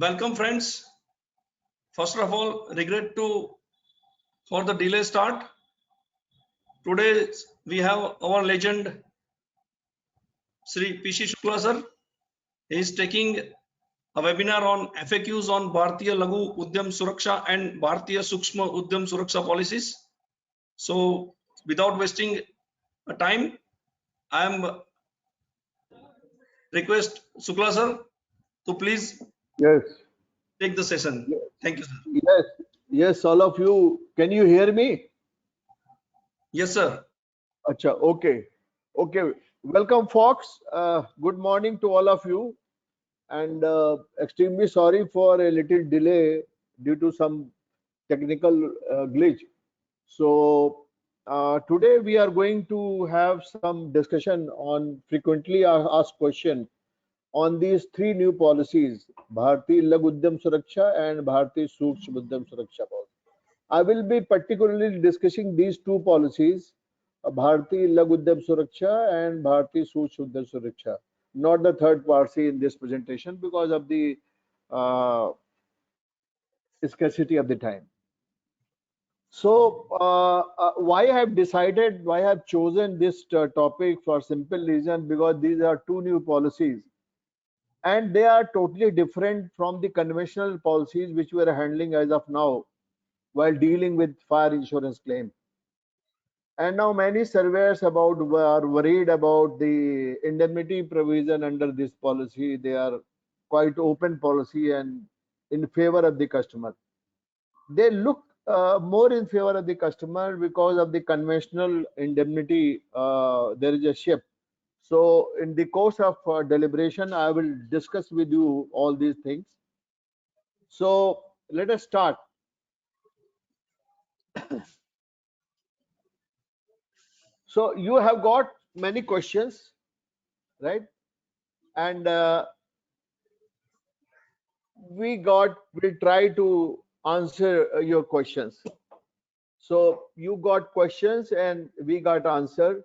Welcome friends. First of all, regret for the delay start. Today we have our legend Sri PC Shukla sir. He is taking a webinar on FAQs on Bharatiya Laghu Udyam Suraksha and Bharatiya Sukshma Udyam Suraksha policies. So without wasting time, I am request Shukla sir to please Yes, take the session. Thank you sir. yes, yes, all of you. Can you hear me? Yes sir. Acha, okay. Okay. Welcome, Fox. Good morning to all of you. And extremely sorry for a little delay due to some technical glitch. So, today we are going to have some discussion on frequently asked question on these three new policies, Bharati Laghu Udyam Suraksha and Bharati Sukshma Udyam Suraksha policy. I will be particularly discussing these two policies, Bharati Laghu Udyam Suraksha and Bharati Sukshma Udyam Suraksha, not the third policy in this presentation because of the uh, scarcity of the time. So, why I have decided, why I have chosen this topic for simple reason, because these are two new policies and they are totally different from the conventional policies which we are handling as of now while dealing with fire insurance claim. And now many surveyors are worried about the indemnity provision under this policy. They are quite open policy and in favor of the customer. They look more in favor of the customer because of the conventional indemnity. There is a shift. So in the course of deliberation, I will discuss with you all these things. So let us start. So you have got many questions, right? And we'll try to answer your questions. So you got questions and we got answer.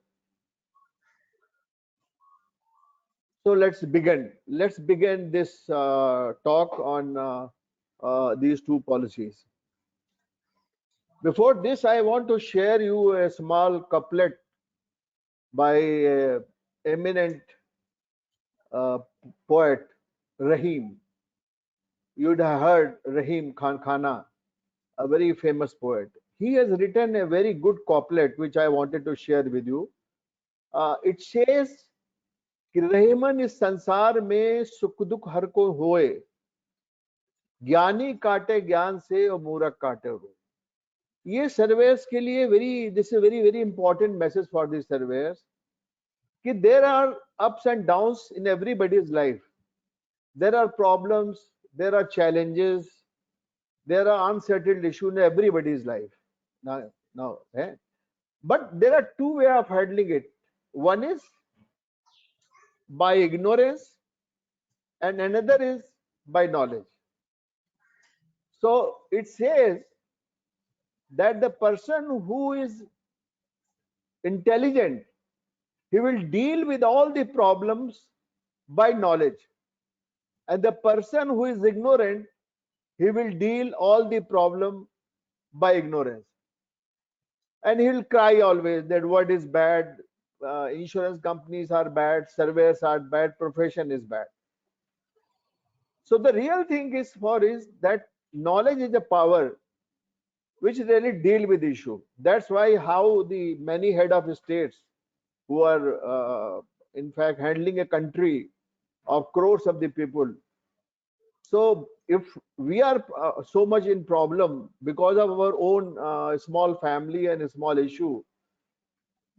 So let's begin. Let's begin this talk on these two policies. Before this, I want to share you a small couplet by eminent uh, poet Rahim. You'd have heard Rahim Khan Khana, a very famous poet. He has written a very good couplet which I wanted to share with you. It says कि रहीमन इस संसार में सुख दुख हर को होए, ज्ञानी काटे ज्ञान से और मूर्ख काटे रो. ये सर्वेयर्स के लिए this is very very important message for this surveyors कि there are ups and downs in everybody's life. There are problems, there are challenges, there are unsettled issues in everybody's life now but there are two ways of handling it. One is by ignorance and another is by knowledge. So it says that the person who is intelligent, he will deal with all the problems by knowledge, and the person who is ignorant, he will deal all the problem by ignorance. And he'll cry always that what is bad, insurance companies are bad, surveyors are bad, profession is bad. So the real thing is that knowledge is a power which really deal with issue. That's why how the many head of states who are in fact handling a country of crores of the people. So if we are so much in problem because of our own small family and a small issue,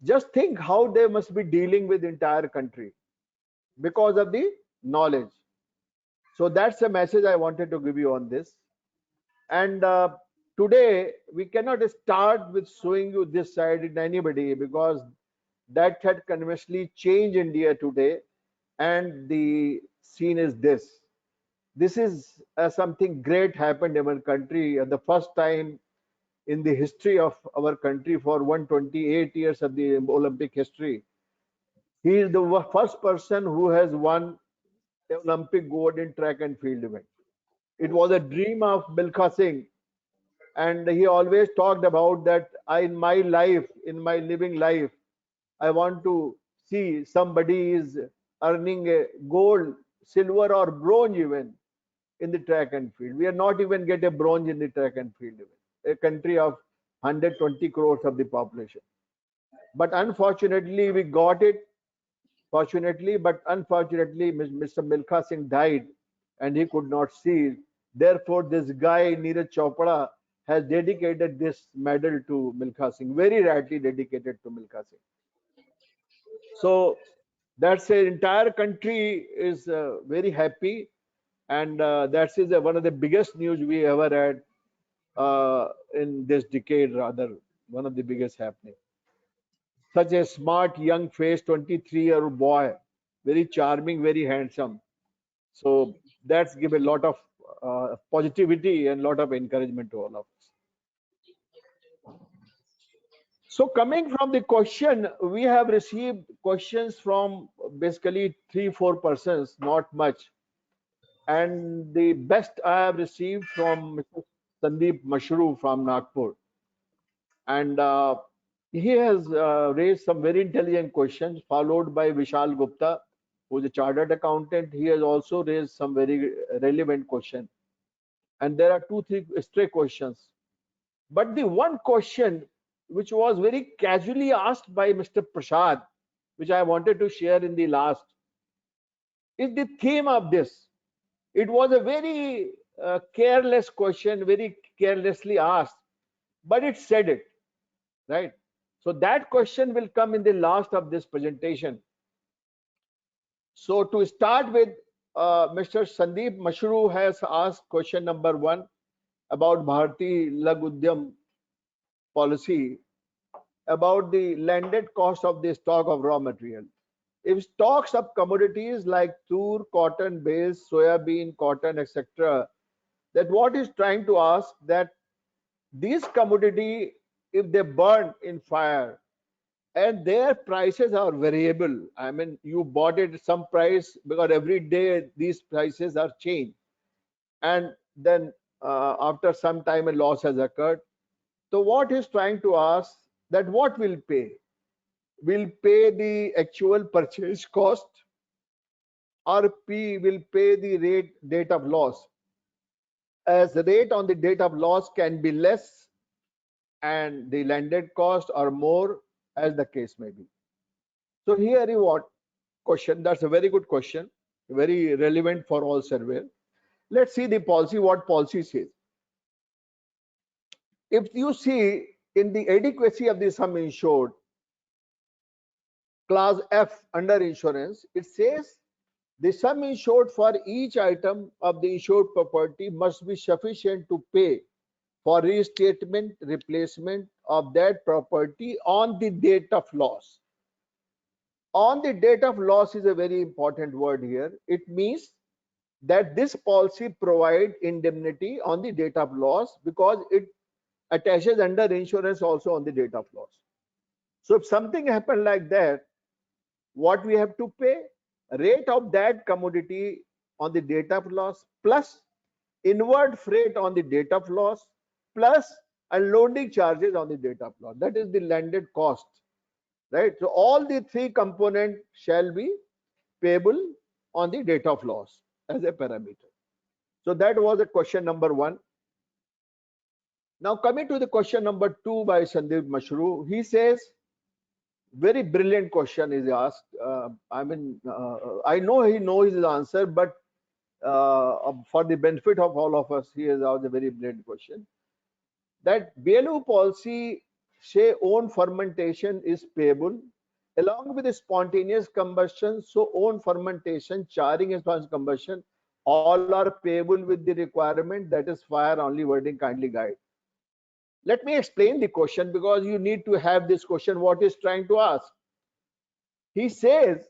just think how they must be dealing with entire country because of the knowledge. So that's the message I wanted to give you on this. And today we cannot start with showing you this side in anybody because that had conventionally changed India today, and the scene is this. This is something great happened in our country, and the first time in the history of our country for 128 years of the Olympic history. He is the first person who has won Olympic gold in track and field event. It was a dream of Milkha Singh, and he always talked about that in my life, in my living life, I want to see somebody is earning a gold, silver, or bronze even in the track and field. We are not even get a bronze in the track and field, even. A country of 120 crores of the population. But unfortunately, we got it. Fortunately, but unfortunately, Mr. Milkha Singh died and he could not see. Therefore, this guy, Neeraj Chopra, has dedicated this medal to Milkha Singh, very rightly dedicated to Milkha Singh. So that's the entire country is very happy, and that is one of the biggest news we ever had in this decade, rather one of the biggest happening. Such a smart young face, 23-year-old boy, very charming, very handsome. So that's give a lot of positivity and lot of encouragement to all of us. So coming from the question, we have received questions from basically 3-4 persons, not much. And the best I have received from Mr. Sandeep Mashru from Nagpur. And he has raised some very intelligent questions, followed by Vishal Gupta, who is a chartered accountant. He has also raised some very relevant questions. And there are 2-3 stray questions. But the one question which was very casually asked by Mr. Prasad, which I wanted to share in the last, is the theme of this. It was a very careless question, very carelessly asked, but it said it, right? So that question will come in the last of this presentation. So to start with, Mr. Sandeep Mashru has asked question number 1 about Bharti Lagh Udyam policy, about the landed cost of the stock of raw material. If stocks of commodities like tur, cotton, bales, soya bean, cotton, etc., that what is trying to ask that these commodity, if they burn in fire and their prices are variable, I mean, you bought it at some price because every day these prices are changed, and then after some time a loss has occurred. So what is trying to ask that what will pay? Will pay the actual purchase cost, or P will pay the date of loss, as the rate on the date of loss can be less and the landed cost or more, as the case may be. So here is what question. That's a very good question, very relevant for all surveyor. Let's see the policy, what policy says. If you see in the adequacy of the sum insured, clause F under insurance, it says the sum insured for each item of the insured property must be sufficient to pay for restatement, replacement of that property on the date of loss. On the date of loss is a very important word here. It means that this policy provides indemnity on the date of loss because it attaches under insurance also on the date of loss. So if something happened like that, what we have to pay? Rate of that commodity on the date of loss plus inward freight on the date of loss plus unloading charges on the date of loss. That is the landed cost, right? So all the 3 components shall be payable on the date of loss as a parameter. So that was a question number 1. Now coming to the question number 2 by Sandeep Mashru, he says, very brilliant question is asked. I mean, I know he knows his answer, but for the benefit of all of us, he has asked a very brilliant question. That BLO policy say own fermentation is payable along with the spontaneous combustion. So own fermentation, charring and spontaneous combustion, all are payable with the requirement that is fire only wording kindly guide. Let me explain the question because you need to have this question what is trying to ask. He says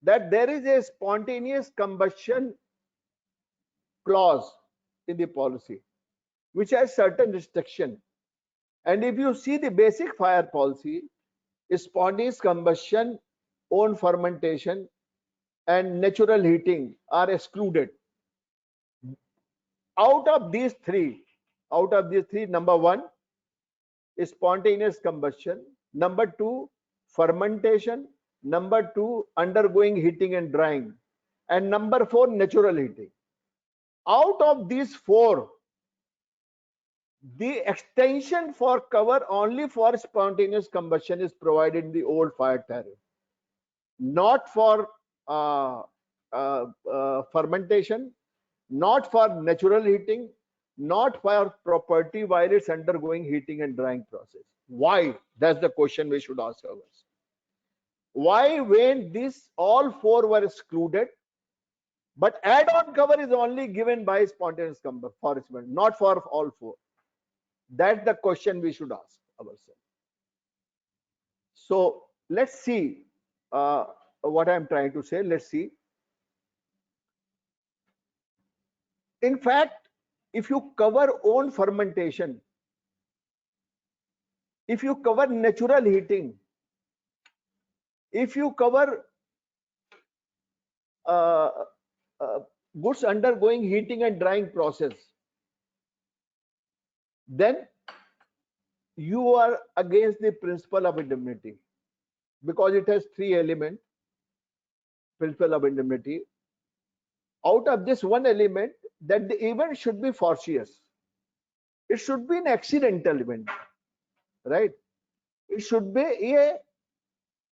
that there is a spontaneous combustion clause in the policy which has certain restriction, and if you see the basic fire policy, spontaneous combustion, own fermentation and natural heating are excluded. Out of these three, number one is spontaneous combustion, number two, fermentation, number two, undergoing heating and drying, and number four, natural heating. Out of these four, the extension for cover only for spontaneous combustion is provided in the old fire tariff, not for fermentation, not for natural heating, not for property while it's undergoing heating and drying process. Why? That's the question we should ask ourselves. Why, when this all four were excluded, but add-on cover is only given by spontaneous combustion, not for all four? That's the question we should ask ourselves. So let's see what I'm trying to say. Let's see. In fact, if you cover own fermentation, if you cover natural heating, if you cover uh, goods undergoing heating and drying process, then you are against the principle of indemnity, because it has three elements. Principle of indemnity. Out of this one element, that the event should be fortuitous. It should be an accidental event, right? It should be a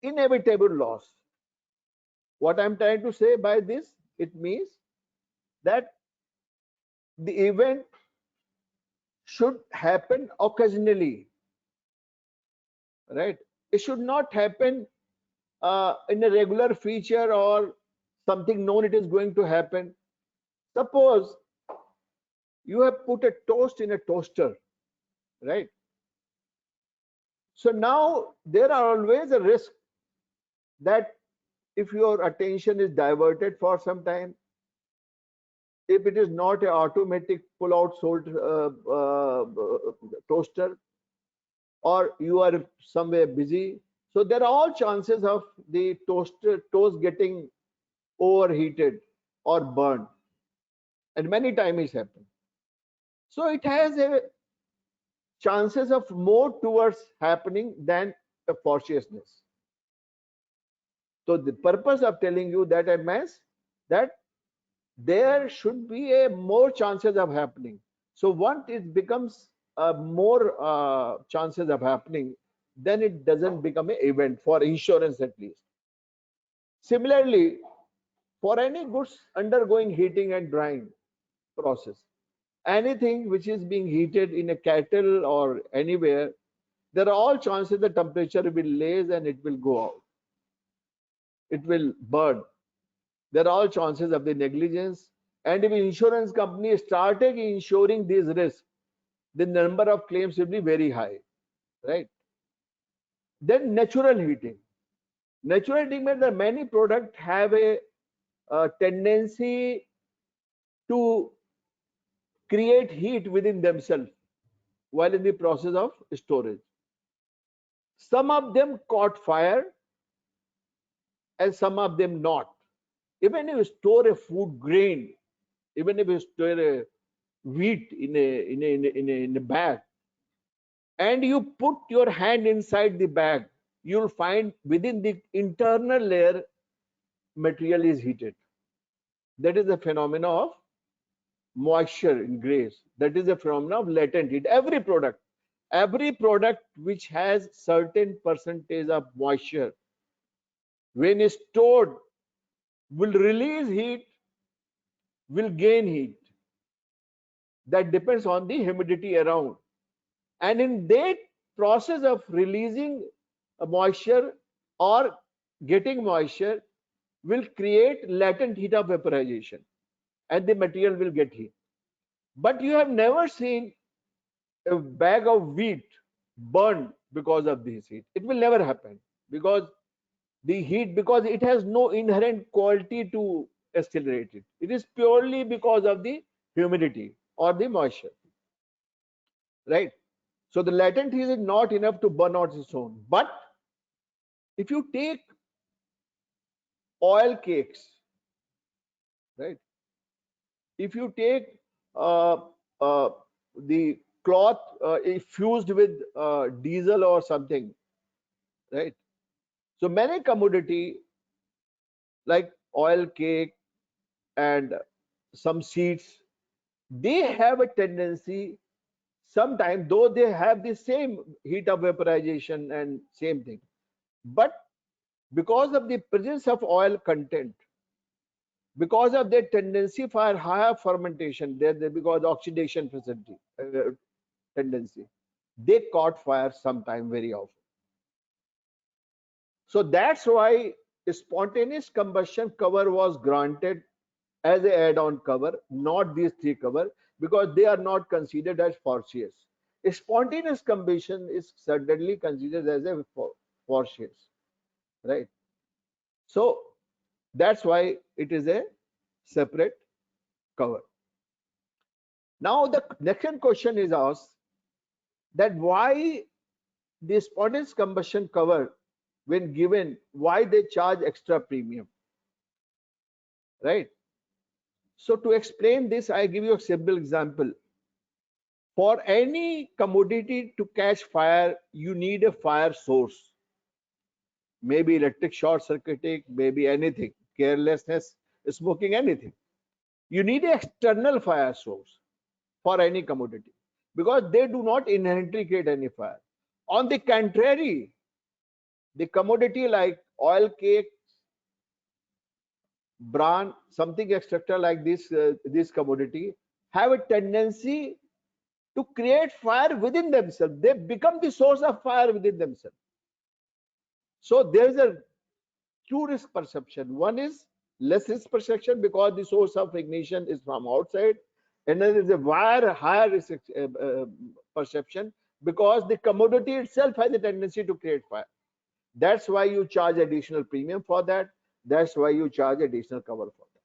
inevitable loss. What I'm trying to say by this, it means that the event should happen occasionally, right? It should not happen in a regular feature or something known it is going to happen. Suppose you have put a toast in a toaster, right? So now there are always a risk that if your attention is diverted for some time, if it is not an automatic pull-out salt toaster, or you are somewhere busy, so there are all chances of the toast getting overheated or burned, and many times it's happened. So it has a chances of more towards happening than a fortuitousness. So the purpose of telling you that means that there should be a more chances of happening. So once it becomes more chances of happening, then it doesn't become an event for insurance at least. Similarly, for any goods undergoing heating and drying process, anything which is being heated in a kettle or anywhere, there are all chances the temperature will raise and it will go out. It will burn. There are all chances of the negligence. And if insurance company started insuring these risks, the number of claims will be very high, right? Then natural heating. Natural heating means that many products have a tendency to create heat within themselves while in the process of storage. Some of them caught fire and some of them not. Even if you store a food grain, even if you store a wheat in a bag, and you put your hand inside the bag, you'll find within the internal layer material is heated. That is a phenomena of moisture in grace. That is a phenomena of latent heat. Every product which has certain percentage of moisture, when is stored, will release heat, will gain heat. That depends on the humidity around. And in that process of releasing moisture or getting moisture will create latent heat of vaporization, and the material will get heat. But you have never seen a bag of wheat burned because of this heat. It will never happen, because it has no inherent quality to accelerate it. It is purely because of the humidity or the moisture, right? So the latent heat is not enough to burn out its own. But if you take oil cakes, right? If you take uh, uh, the cloth is fused with diesel or something, right? So many commodity like oil, cake, and some seeds, they have a tendency sometimes, though they have the same heat of vaporization and same thing, but because of the presence of oil content, because of their tendency for higher fermentation, because oxidation facility tendency, they caught fire sometime very often. So that's why spontaneous combustion cover was granted as a add-on cover, not these three cover, because they are not considered as forcious. Spontaneous combustion is certainly considered as a forcious, right? So that's why it is a separate cover. Now the next question is asked that why the spontaneous combustion cover, when given, why they charge extra premium, right? So to explain this, I give you a simple example. For any commodity to catch fire, you need a fire source. Maybe electric short circuiting, maybe anything, carelessness, smoking, anything. You need an external fire source for any commodity because they do not inherently create any fire. On the contrary, the commodity like oil, cake, bran, something etc. like this commodity have a tendency to create fire within themselves. They become the source of fire within themselves. So there is a two risk perception. One is less risk perception because the source of ignition is from outside. Another is a higher risk perception because the commodity itself has a tendency to create fire. That's why you charge additional premium for that. That's why you charge additional cover for that.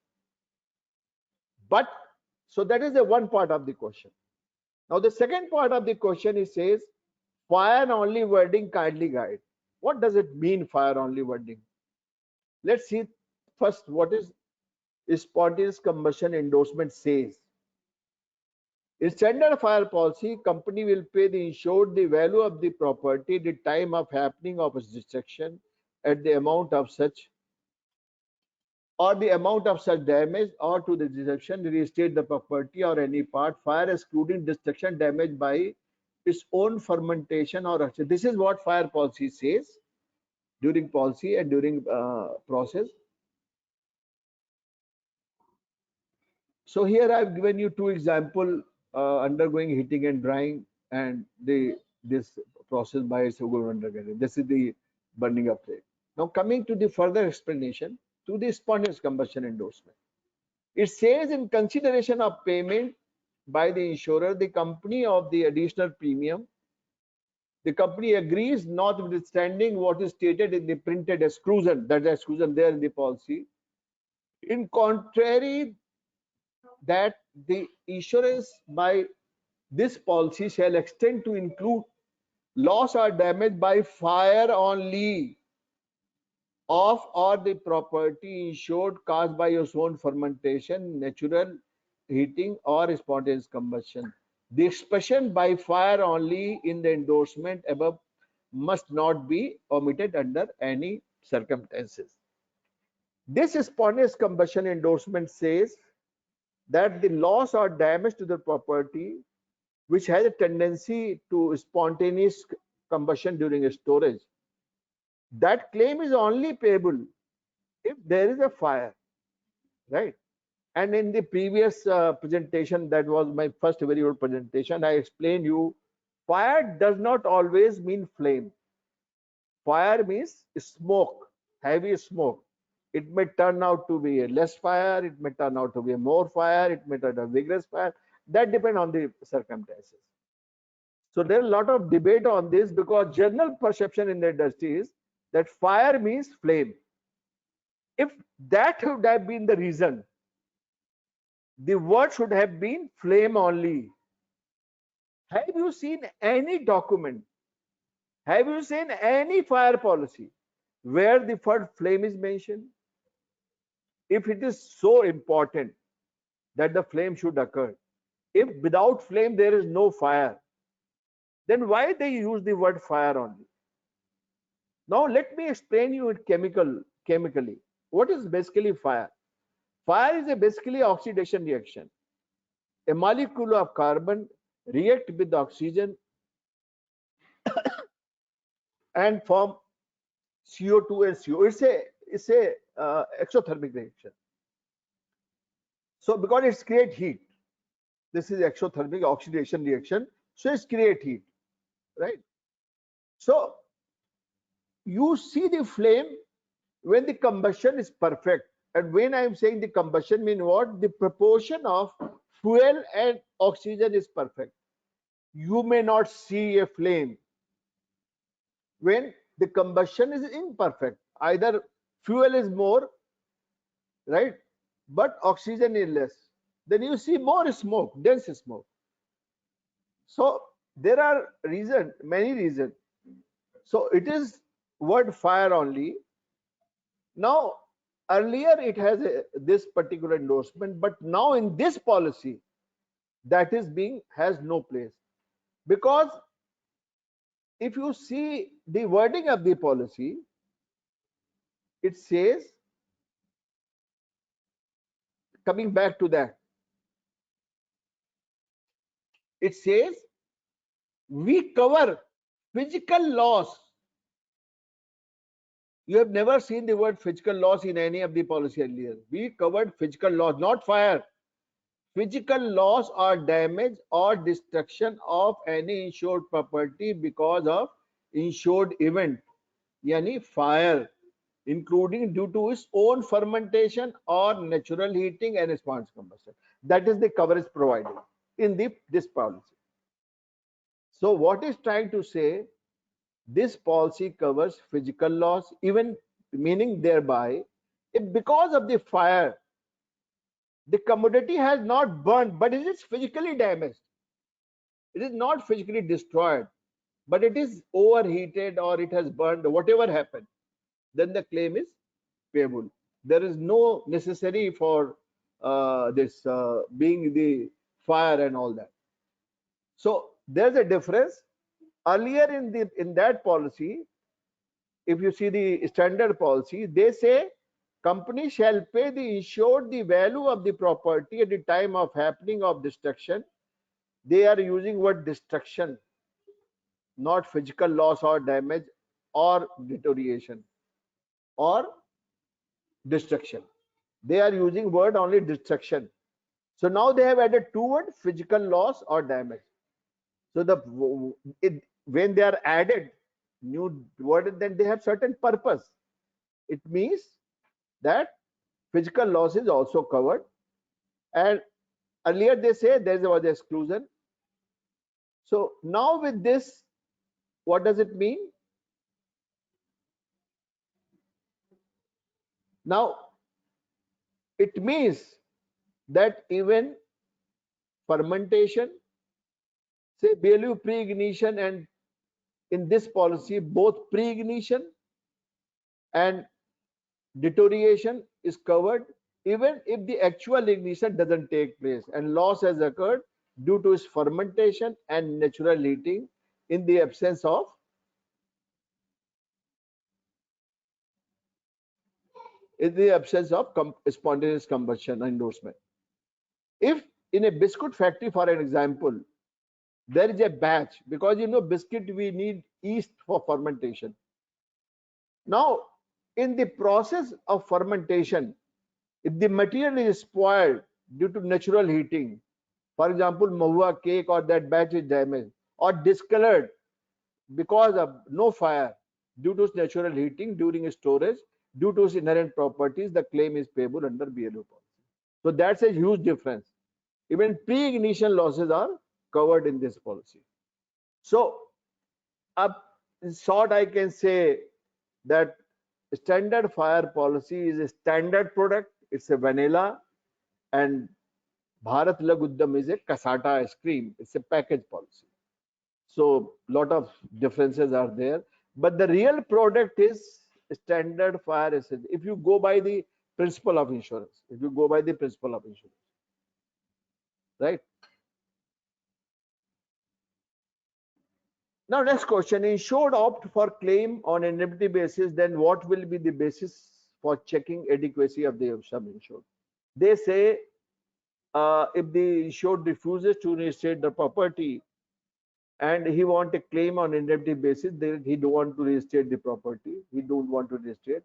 But so that is the one part of the question. Now the second part of the question is says fire only wording kindly guide. What does it mean fire only wording? Let's see first what is spontaneous combustion endorsement says. In standard fire policy, company will pay the insured the value of the property, the time of happening of its destruction, at the amount of such or the amount of such damage or to the destruction, restate the property or any part, fire excluding destruction damage by its own fermentation or action. This is what fire policy says during policy and during process. So here I've given you two example undergoing heating and drying and this process by its undergoing. This is the burning up rate. Now coming to the further explanation to the spontaneous combustion endorsement. It says in consideration of payment by the insurer, the company of the additional premium, the company agrees notwithstanding what is stated in the printed exclusion, that exclusion there in the policy. In contrary, that the insurance by this policy shall extend to include loss or damage by fire only of or the property insured caused by your own fermentation, natural heating or spontaneous combustion. The expression by fire only in the endorsement above must not be omitted under any circumstances. This spontaneous combustion endorsement says that the loss or damage to the property which has a tendency to spontaneous combustion during storage, that claim is only payable if there is a fire, right? And in the previous presentation, that was my first very old presentation, I explained you fire does not always mean flame. Fire means smoke, heavy smoke. It may turn out to be a less fire, it may turn out to be a more fire, it may turn out vigorous fire. That depends on the circumstances. So there is a lot of debate on this because general perception in the industry is that fire means flame. If that would have been the reason, the word should have been flame only. Have you seen any document? Have you seen any fire policy where the word flame is mentioned? If it is so important that the flame should occur, If without flame there is no fire, then why they use the word fire only? Now let me explain you it chemically. What is basically fire? Fire is a basically oxidation reaction. A molecule of carbon react with oxygen and form CO2 and CO. It's a exothermic reaction. So because it's create heat, this is exothermic oxidation reaction. So it's create heat, right? So you see the flame when the combustion is perfect. And when I'm saying the combustion mean what? The proportion of fuel and oxygen is perfect. You may not see a flame when the combustion is imperfect. Either fuel is more, right? But oxygen is less. Then you see more smoke, dense smoke. So there are many reasons. So it is word fire only. Now, earlier it has this particular endorsement, but now in this policy, that is being has no place. Because if you see the wording of the policy, it says, coming back to that, it says we cover physical loss. You have never seen the word physical loss in any of the policy earlier. We covered physical loss, not fire. Physical loss or damage or destruction of any insured property because of insured event, yani fire, including due to its own fermentation or natural heating and sponge combustion. That is the coverage provided in this policy. So what is trying to say, this policy covers physical loss, even meaning thereby, if because of the fire, the commodity has not burned, but it is physically damaged. It is not physically destroyed, but it is overheated or it has burned, whatever happened, then the claim is payable. There is no necessary for this being the fire and all that. So there's a difference. Earlier in that policy, if you see the standard policy, they say company shall pay the insured the value of the property at the time of happening of destruction. They are using word destruction, not physical loss or damage or deterioration or destruction. They are using word only destruction. So now they have added two words, physical loss or damage. So when they are added new word, then they have certain purpose. It means that physical loss is also covered. And earlier they say there was exclusion. So now with this, what does it mean? Now it means that even fermentation, say value pre-ignition, and in this policy both pre-ignition and deterioration is covered, even if the actual ignition doesn't take place and loss has occurred due to its fermentation and natural heating in the absence of spontaneous combustion endorsement. If in a biscuit factory, for an example, there is a batch, because you know biscuit we need yeast for fermentation. Now in the process of fermentation, if the material is spoiled due to natural heating, for example mahua cake, or that batch is damaged or discolored because of no fire due to natural heating during storage, due to its inherent properties, the claim is payable under BLO policy. So that's a huge difference. Even pre-ignition losses are covered in this policy. So in short, I can say that standard fire policy is a standard product. It's a vanilla, and Bharat Laghu Udyam is a Kasata ice cream. It's a package policy. So lot of differences are there, but the real product is standard fire essence. If you go by the principle of insurance, right? Now, next question: insured opt for claim on indemnity basis, then what will be the basis for checking adequacy of the sum insured? They say if the insured refuses to reinstate the property and he want a claim on indemnity basis, then he don't want to reinstate the property, he don't want to reinstate,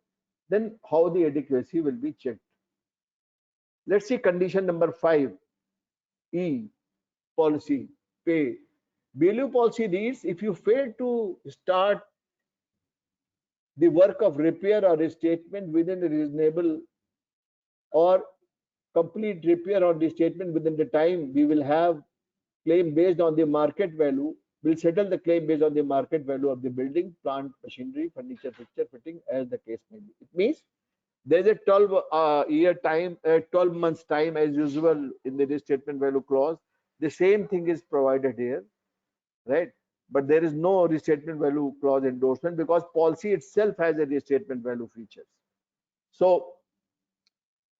then how the adequacy will be checked? Let's see condition number 5, E, policy, pay. BLU policy reads, if you fail to start the work of repair or restatement within a reasonable or complete repair or restatement within the time, we will have claim based on the market value, will settle the claim based on the market value of the building, plant, machinery, furniture, fixture, fitting, as the case may be. It means there is a 12 months time as usual in the restatement value clause. The same thing is provided here, right? But there is no restatement value clause endorsement because policy itself has a restatement value features. So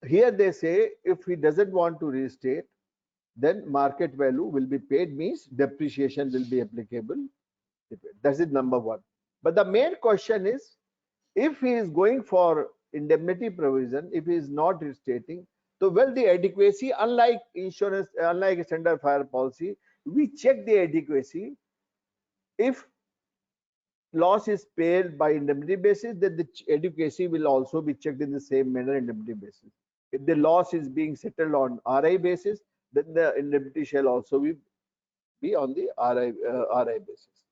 here they say if he doesn't want to restate, then market value will be paid, means depreciation will be applicable. That is number one. But the main question is, if he is going for indemnity provision, if he is not restating, so well, the adequacy, unlike insurance, unlike a standard fire policy, we check the adequacy. If loss is paid by indemnity basis, then the adequacy will also be checked in the same manner indemnity basis. If the loss is being settled on RI basis, then the indemnity shall also be on the RI basis.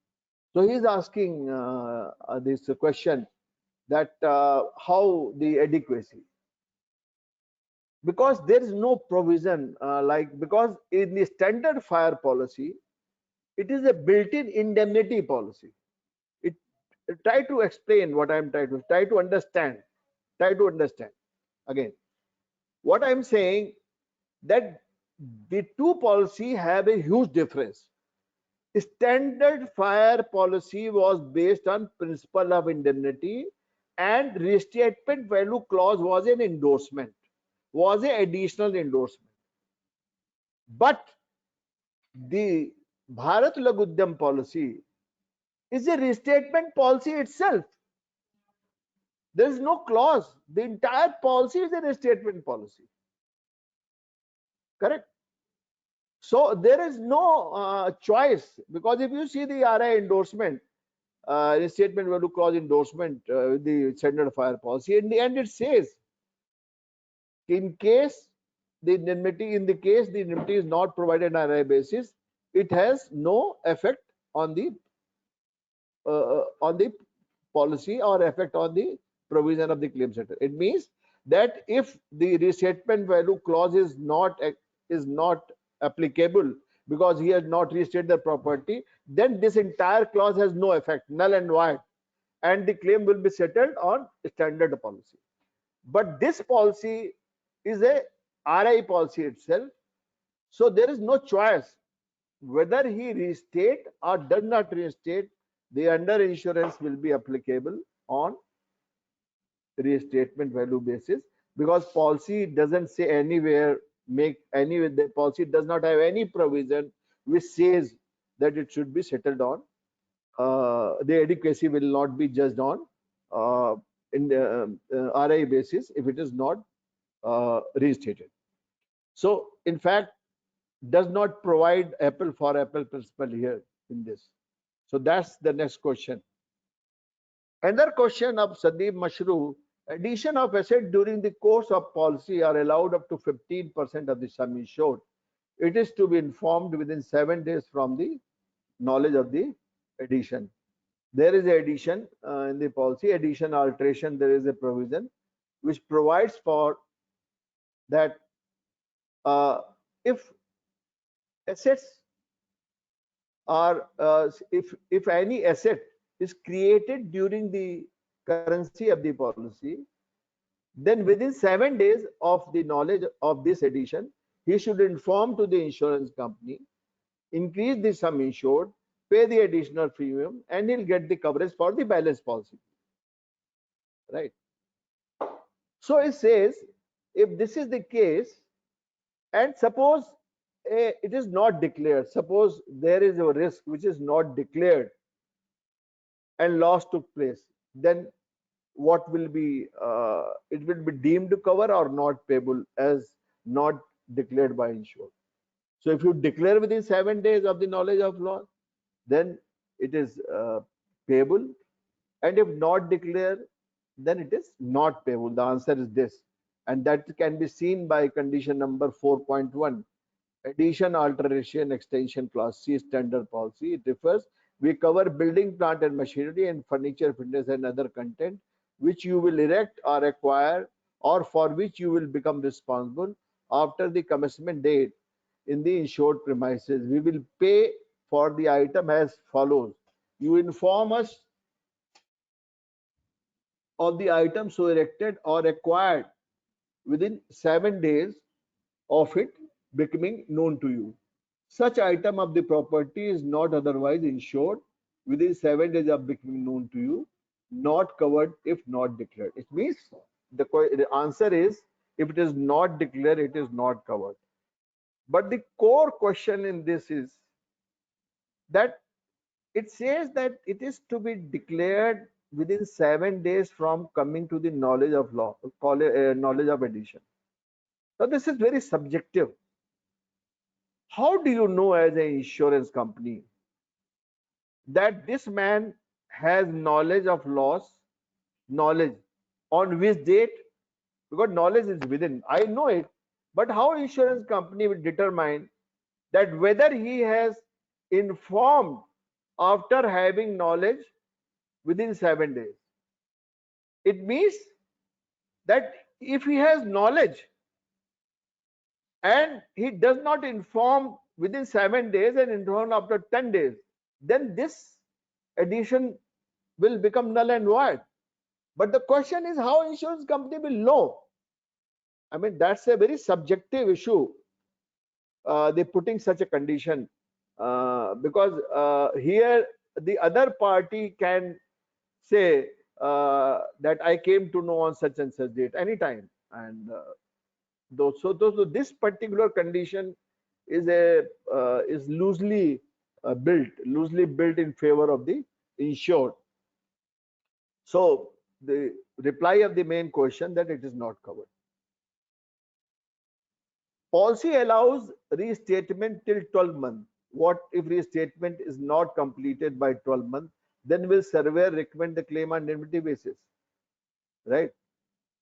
So he is asking this question that how the adequacy, because there is no provision because in the standard fire policy, it is a built-in indemnity policy. It try to explain what I am try to understand again. What I am saying that the two policy have a huge difference. Standard fire policy was based on principle of indemnity, and restatement value clause was an endorsement, was an additional endorsement. But the Bharat Laghu Udyam policy is a restatement policy itself. There is no clause. The entire policy is a restatement policy. Correct? So there is no choice, because if you see the RI endorsement, restatement value clause endorsement, the standard fire policy, in the end it says, in case the indemnity is not provided on RI basis, it has no effect on the policy or effect on the provision of the claim settlement. It means that if the restatement value clause is not applicable because he has not restated the property, then this entire clause has no effect, null and void, and the claim will be settled on standard policy. But this policy is a RI policy itself, so there is no choice whether he restate or does not restate. The under insurance will be applicable on restatement value basis, because policy doesn't say anywhere, the policy does not have any provision which says that it should be settled on the adequacy will not be judged on in the RI basis if it is not restated. So in fact does not provide apple for apple principle here in this. So that's the next question. Another question of Sandeep Mashru: addition of asset during the course of policy are allowed up to 15% of the sum insured. It is to be informed within 7 days from the knowledge of the addition. There is an addition in the policy, addition alteration, there is a provision which provides for that if assets are if any asset is created during the currency of the policy, then within 7 days of the knowledge of this addition, he should inform to the insurance company, increase the sum insured, pay the additional premium, and he'll get the coverage for the balance policy, right? So it says, if this is the case, and suppose it is not declared, suppose there is a risk which is not declared and loss took place, then what will be, it will be deemed to cover or not payable as not declared by insured. So if you declare within 7 days of the knowledge of loss, then it is payable, and if not declare, then it is not payable. The answer is this, and that can be seen by condition number 4.1, addition, alteration, extension clause C standard policy. It refers, we cover building plant and machinery and furniture, fitness and other content which you will erect or acquire or for which you will become responsible after the commencement date in the insured premises. We will pay for the item as follows. You inform us of the item so erected or acquired within 7 days of it becoming known to you. Such item of the property is not otherwise insured within 7 days of becoming known to you, not covered if not declared. It means the answer is, if it is not declared, it is not covered. But the core question in this is that it says that it is to be declared within 7 days from coming to the knowledge of law, knowledge of addition. Now this is very subjective. How do you know as an insurance company that this man has knowledge of loss, knowledge on which date? Because knowledge is within, I know it, but how insurance company will determine that whether he has informed after having knowledge within 7 days? It means that if he has knowledge and he does not inform within 7 days and inform after 10 days, then this addition will become null and void. But the question is how insurance company will know. I mean, that's a very subjective issue. They're putting such a condition because here the other party can say that I came to know on such and such date anytime, and this particular condition is loosely built in favor of the insured. So the reply of the main question that it is not covered. Policy allows restatement till 12 months. What if restatement is not completed by 12 months? Then will surveyor recommend the claim on indemnity basis, right?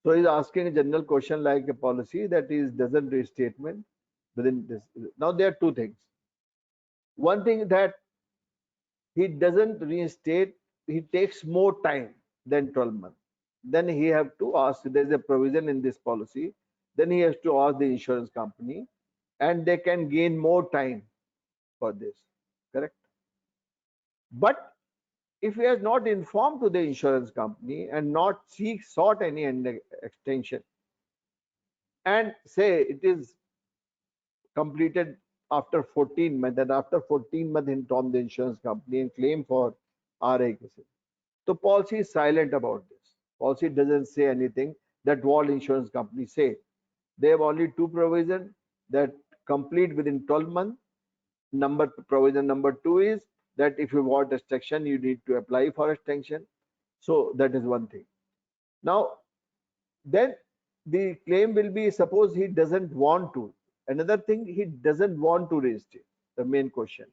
So he's asking a general question like a policy that is doesn't restatement within this. Now there are two things. One thing that he doesn't reinstate, he takes more time than 12 months. Then he have to ask, there's a provision in this policy, then he has to ask the insurance company and they can gain more time for this, correct? But if he has not informed to the insurance company and not sought any extension and say it is completed after 14 months, and after 14 months inform the insurance company and claim for RA cases. So policy is silent about this. Policy doesn't say anything that what insurance companies say. They have only two provisions that complete within 12 months. Provision number 2 is that if you want extension, you need to apply for extension. So that is one thing. Now, then the claim will be, suppose he doesn't want to. Another thing, he doesn't want to reinstate. The main question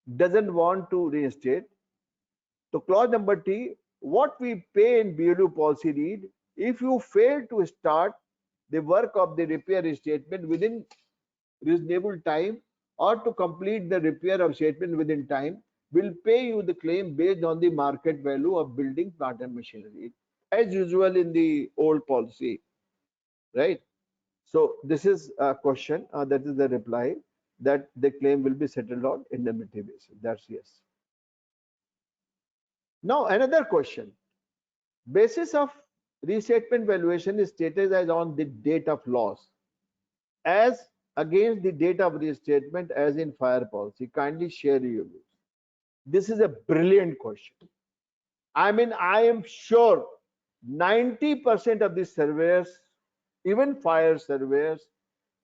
is, doesn't want to reinstate. So clause number T, what we pay in BLU policy read, if you fail to start the work of the repair restatement within reasonable time or to complete the repair of statement within time, will pay you the claim based on the market value of building, plant and machinery, as usual in the old policy, right? So this is a question, that is the reply, that the claim will be settled on indemnity basis. That's yes. Now another question. Basis of restatement valuation is stated as on the date of loss as against the date of restatement as in fire policy. Kindly share your views. This is a brilliant question. I mean, I am sure 90% of the surveyors, even fire surveyors,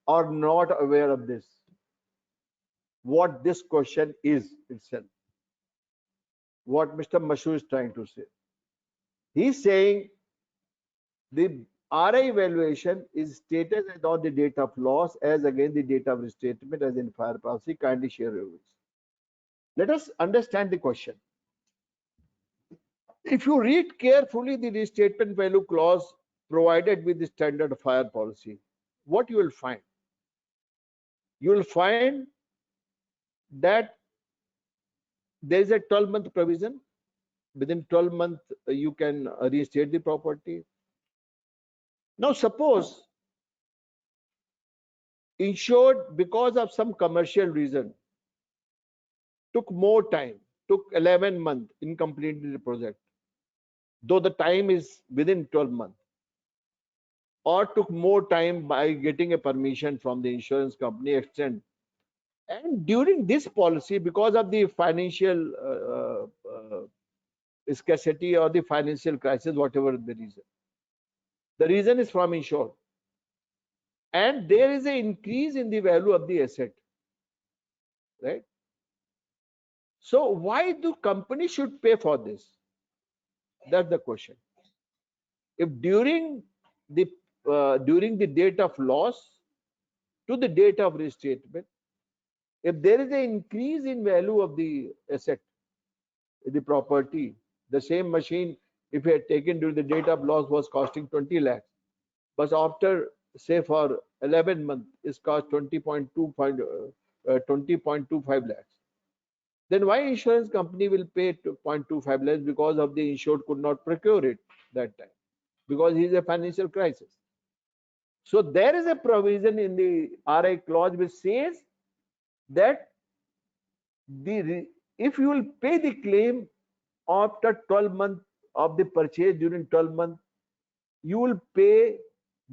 are not aware of this, what this question is itself. what Mr. Mashru is trying to say. He's saying the RI valuation is stated as on the date of loss as against the date of restatement as in fire policy. Kindly share your views. Let us understand the question. If you read carefully the restatement value clause provided with the standard fire policy, what you will find? You will find that there is a 12-month provision. Within 12 months, you can restate the property. Now, suppose insured because of some commercial reason took more time, took 11 months in completing the project, though the time is within 12 months, or took more time by getting a permission from the insurance company extend. And during this policy, because of the financial scarcity or the financial crisis, whatever the reason is from insured, and there is an increase in the value of the asset, right? So why do companies should pay for this? That's the question. If during the date of loss to the date of restatement, if there is an increase in value of the asset, the property, the same machine, if you had taken during the date of loss was costing 20 lakhs, but after say for 11 months is cost 20.25 lakhs, then why insurance company will pay 0.25 lakhs? Because of the insured could not procure it that time, because he is a financial crisis. So there is a provision in the RI clause which says that if you will pay the claim after 12 months of the purchase, during 12 months, you will pay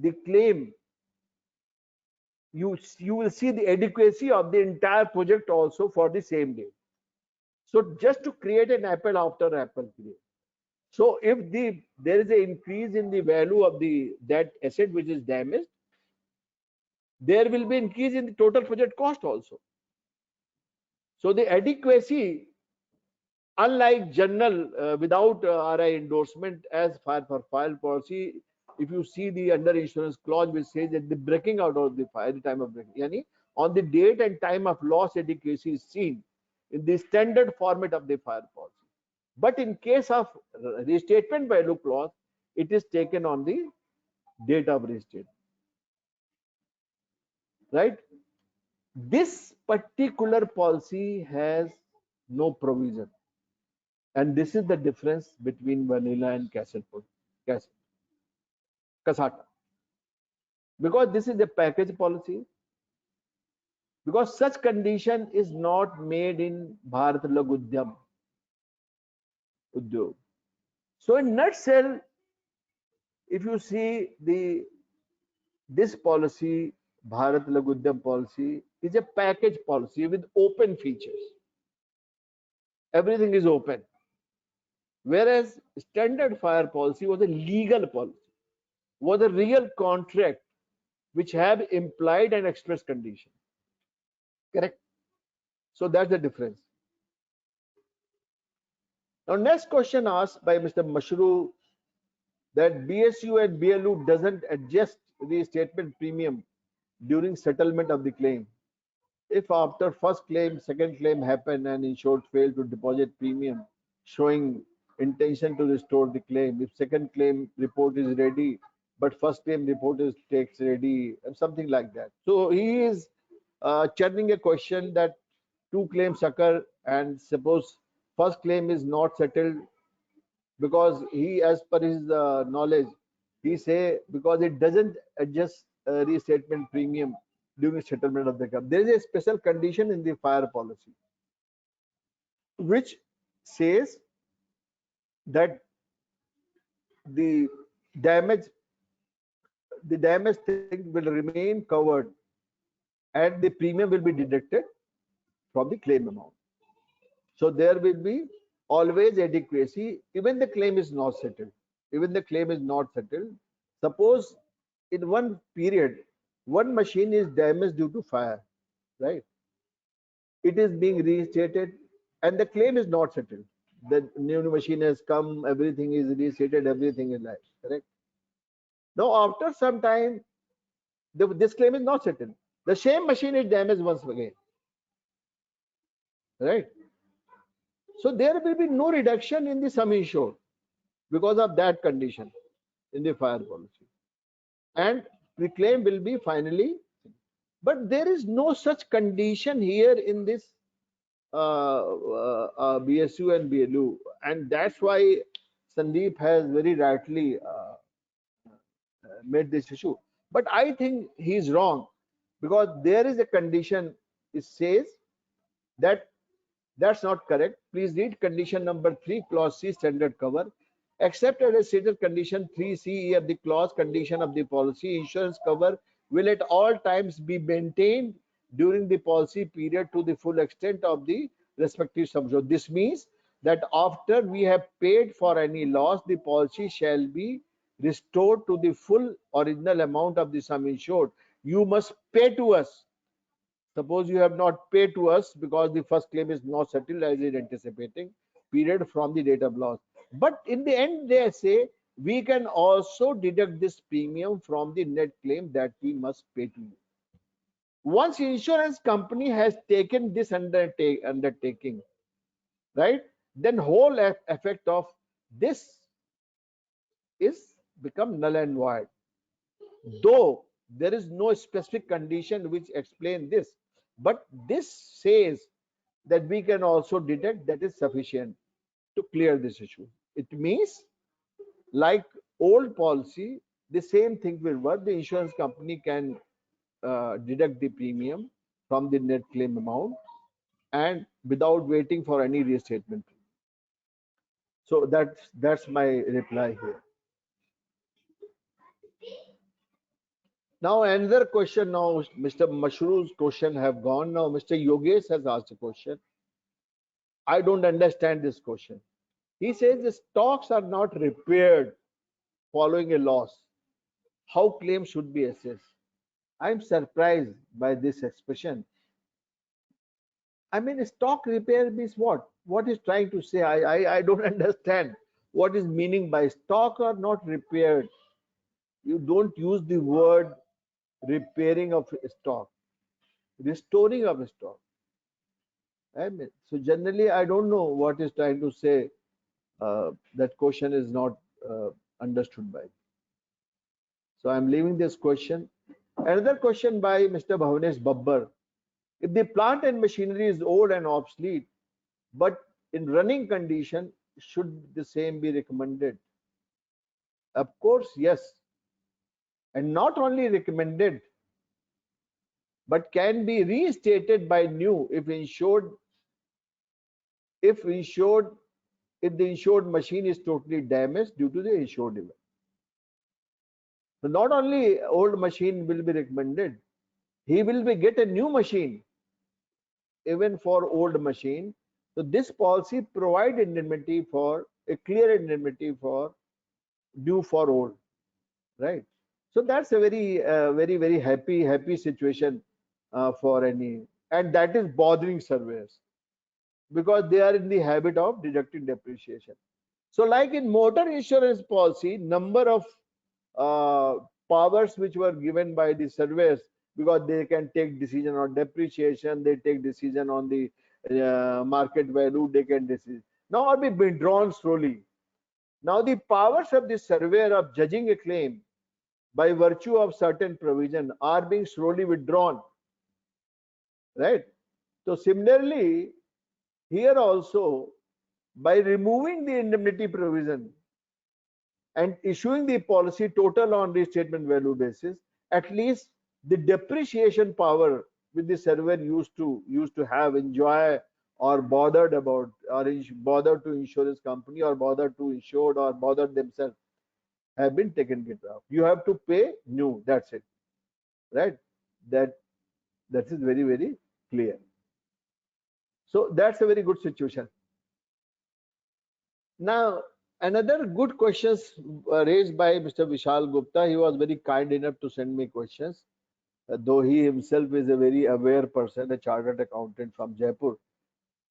the claim. You will see the adequacy of the entire project also for the same day. So just to create an apple after apple create. So if there is an increase in the value of that asset which is damaged, there will be increase in the total project cost also. So the adequacy, unlike general without RI endorsement as fire for fire policy, if you see the under insurance clause which says that the breaking out of the fire, the time of breaking, yani on the date and time of loss, adequacy is seen in the standard format of the fire policy. But in case of restatement value clause, it is taken on the date of restatement, right? This particular policy has no provision, and this is the difference between vanilla and Casata, because this is a package policy, because such condition is not made in Bharat Laghu Udyog. So in nutshell, if you see this policy, Bharat Laghu Udyam policy, is a package policy with open features. Everything is open. Whereas standard fire policy was a legal policy, was a real contract which have implied and express condition. Correct? So that's the difference. Now next question asked by Mr. Mashru, that BSU and BLU doesn't adjust the statement premium during settlement of the claim. If after first claim, second claim happen and insured fail to deposit premium showing intention to restore the claim, if second claim report is ready but first claim report is takes ready, and something like that. So he is churning a question that two claims occur and suppose first claim is not settled, because he, as per his knowledge, he say because it doesn't adjust restatement premium during settlement of the claim. There is a special condition in the fire policy which says that the damage thing will remain covered and the premium will be deducted from the claim amount. So there will be always adequacy, even the claim is not settled. Even the claim is not settled. Suppose in one period, one machine is damaged due to fire, right? It is being reinstated and the claim is not settled. The new machine has come, everything is restated, everything is live, correct? Now, after some time, this claim is not settled. The same machine is damaged once again, right? So there will be no reduction in the sum insured because of that condition in the fire policy, and the claim will be finally. But there is no such condition here in this BSU and BLU, and that's why Sandeep has very rightly made this issue. But I think he is wrong, because there is a condition. It says that that's not correct. Please read condition number 3, clause C, standard cover. Except as a stated condition 3C of the clause condition of the policy, insurance cover will at all times be maintained during the policy period to the full extent of the respective sum assured. This means that after we have paid for any loss, the policy shall be restored to the full original amount of the sum insured. You must pay to us. Suppose you have not paid to us because the first claim is not settled as is anticipating period from the date of loss. But in the end, they say we can also deduct this premium from the net claim that we must pay to you. Once insurance company has taken this undertaking, right, then whole effect of this is become null and void. Though there is no specific condition which explain this, but this says that we can also deduct, that is sufficient to clear this issue. It means, like old policy, the same thing will work. The insurance company can deduct the premium from the net claim amount and without waiting for any restatement. So that's my reply here. Now another question. Now Mr. Mashru's question have gone. Now Mr. Yogesh has asked a question. I don't understand this question. He says the stocks are not repaired following a loss. How claims should be assessed? I'm surprised by this expression. I mean, stock repair means what? What is trying to say? I don't understand what is meaning by stock are not repaired. You don't use the word repairing of stock, restoring of stock. I mean, so generally, I don't know what is trying to say. That question is not understood by. So I'm leaving this question. Another question by Mr. Bhavnesh Babbar. If the plant and machinery is old and obsolete, but in running condition, should the same be recommended? Of course, yes. And not only recommended, but can be restated by new if the insured machine is totally damaged due to the insured event. So not only old machine will be recommended, he will get a new machine even for old machine. So this policy provide indemnity for a clear indemnity for new for old, right? So that's a very happy situation for any, and that is bothering surveyors because they are in the habit of deducting depreciation. So like in motor insurance policy, number of powers which were given by the surveyors, because they can take decision on depreciation, they take decision on the market value, they can decision. Now are being withdrawn slowly. Now the powers of the surveyor of judging a claim by virtue of certain provision are being slowly withdrawn, right? So similarly, here also, by removing the indemnity provision and issuing the policy total on restatement value basis, at least the depreciation power which the surveyor used to have, enjoy or bothered about, or bothered to insurance company or bothered to insured or bothered themselves, have been taken care of. You have to pay new, that's it, right? That is very clear. So that's a very good situation. Now another good questions raised by Mr. Vishal Gupta. He was very kind enough to send me questions, though he himself is a very aware person, a chartered accountant from Jaipur.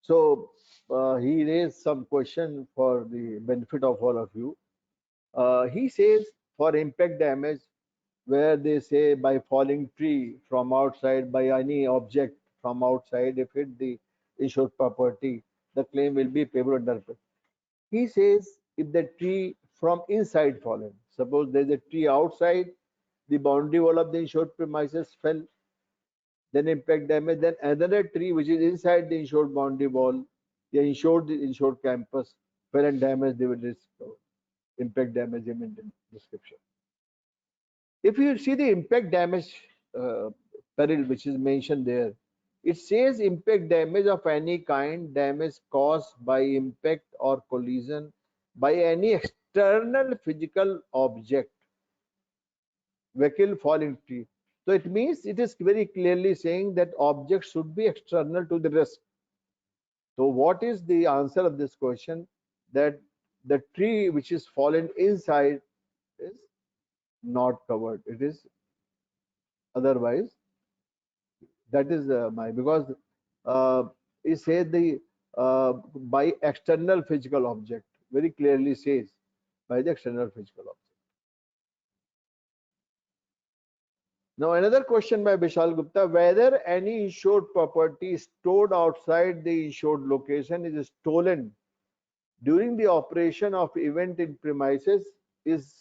So he raised some question for the benefit of all of you. He says for impact damage, where they say by falling tree from outside, by any object from outside, if hit the insured property, the claim will be payable under. He says if the tree from inside fallen, suppose there is a tree outside the boundary wall of the insured premises fell, then impact damage, then another tree which is inside the insured boundary wall, the insured campus fell and damage, they will discover impact damage in description. If you see the impact damage peril which is mentioned there, it says impact damage of any kind, damage caused by impact or collision by any external physical object, vehicle, falling tree. So it means it is very clearly saying that objects should be external to the risk. So what is the answer of this question? That the tree which is fallen inside is not covered. It is otherwise. That is my, because it says the by external physical object, very clearly says by the external physical object. Now another question by Vishal Gupta, whether any insured property stored outside the insured location is stolen during the operation of event in premises is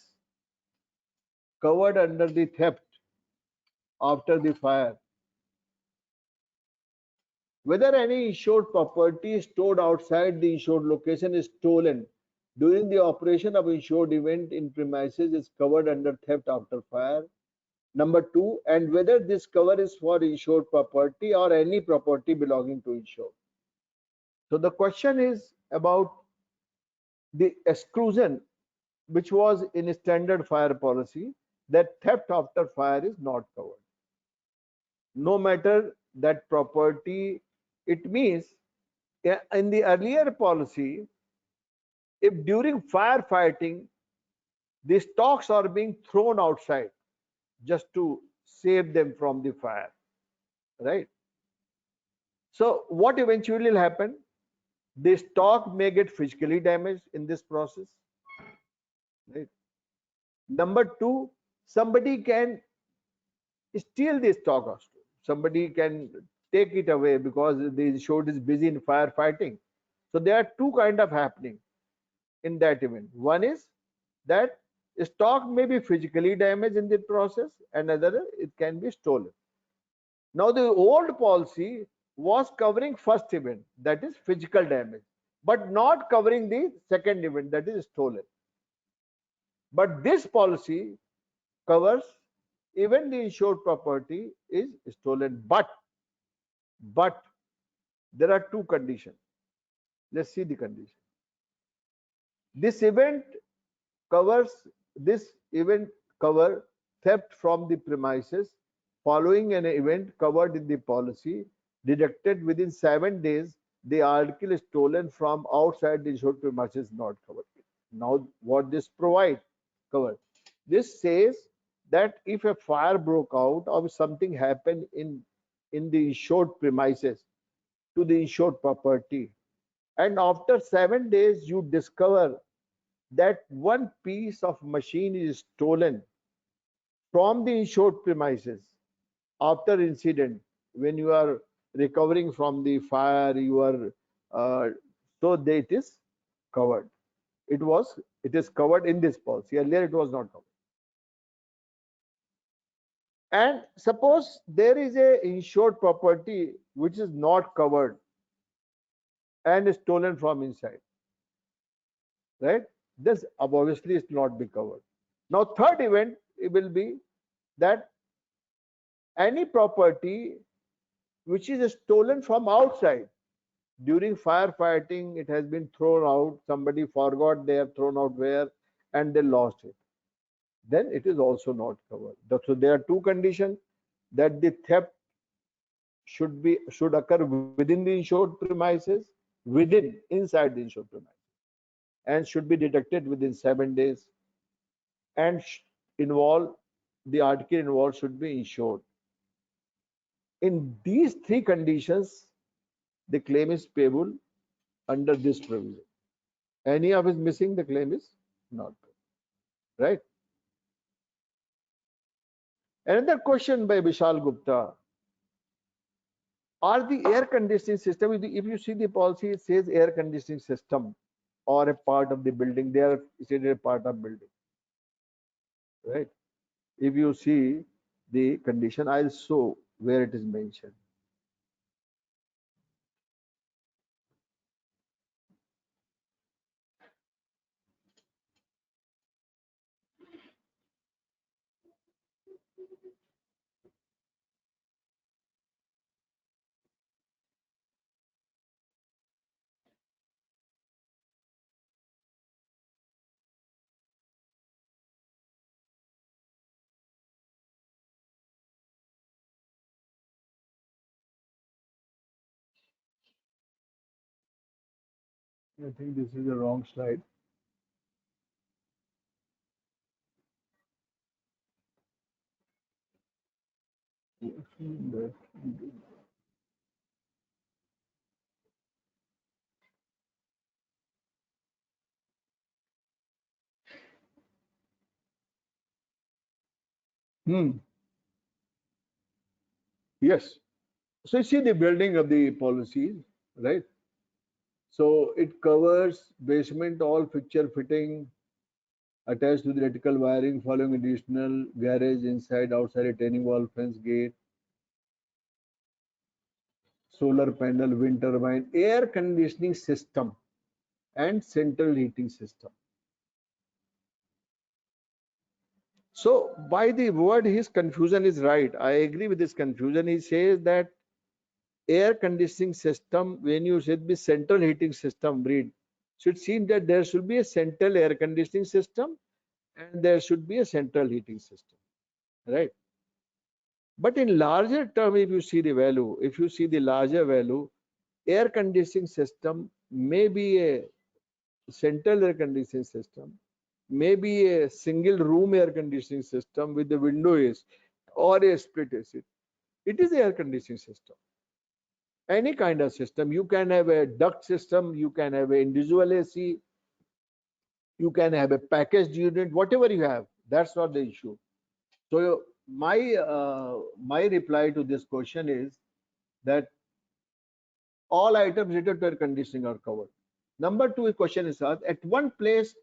covered under the theft after the fire. Whether any insured property stored outside the insured location is stolen during the operation of insured event in premises is covered under theft after fire. Number two, and whether this cover is for insured property or any property belonging to insured. So the question is about the exclusion which was in standard fire policy, that theft after fire is not covered. No matter that property, it means in the earlier policy, if during firefighting the stocks are being thrown outside just to save them from the fire, right? So what eventually will happen? The stock may get physically damaged in this process, right? Number two, somebody can steal the stock also. Somebody can take it away because the insured is busy in firefighting. So there are two kind of happening in that event. One is that stock may be physically damaged in the process, and another it can be stolen. Now the old policy was covering first event, that is physical damage, but not covering the second event, that is stolen. But this policy covers even the insured property is stolen, but there are two conditions. Let's see the condition. This event covers this event cover theft from the premises following an event covered in the policy, deducted within 7 days. The article is stolen from outside the insured premises not covered. Now what this provide cover? This says that if a fire broke out or something happened in the insured premises to the insured property, and after 7 days you discover that one piece of machine is stolen from the insured premises after incident, when you are recovering from the fire, you are so that it is covered. It is covered in this policy. Earlier it was not covered. And suppose there is a insured property which is not covered and is stolen from inside, right? This obviously is not be covered. Now third event, it will be that any property which is stolen from outside during firefighting, it has been thrown out, somebody forgot they have thrown out where, and they lost it, then it is also not covered. So there are two conditions, that the theft should occur within the insured premises, within inside the insured premises, and should be detected within 7 days, and involve the article involved should be insured. In these three conditions, the claim is payable under this provision. Any of is missing, the claim is not payable, right? Another question by Vishal Gupta. Are the air conditioning system, if you see the policy, it says air conditioning system or a part of the building, they are considered a part of building, right? If you see the condition, I'll show where it is mentioned. I think this is the wrong slide. Hmm. Yes. So you see the building of the policies, right? So it covers basement, all fixture fitting attached to the electrical wiring following additional garage inside, outside retaining wall, fence, gate, solar panel, wind turbine, air conditioning system, and central heating system. So by the word, his confusion is right. I agree with his confusion. He says that air conditioning system, when you said the central heating system, read, so it seems that there should be a central air conditioning system and there should be a central heating system, right? But in larger term, if you see the value, if you see the larger value, air conditioning system may be a central air conditioning system, may be a single room air conditioning system with the window AC or a split AC. It is the air conditioning system. Any kind of system. You can have a duct system, you can have an individual AC, you can have a packaged unit, whatever you have. That's not the issue. So my reply to this question is that all items related to air conditioning are covered. Number two question is asked, at one place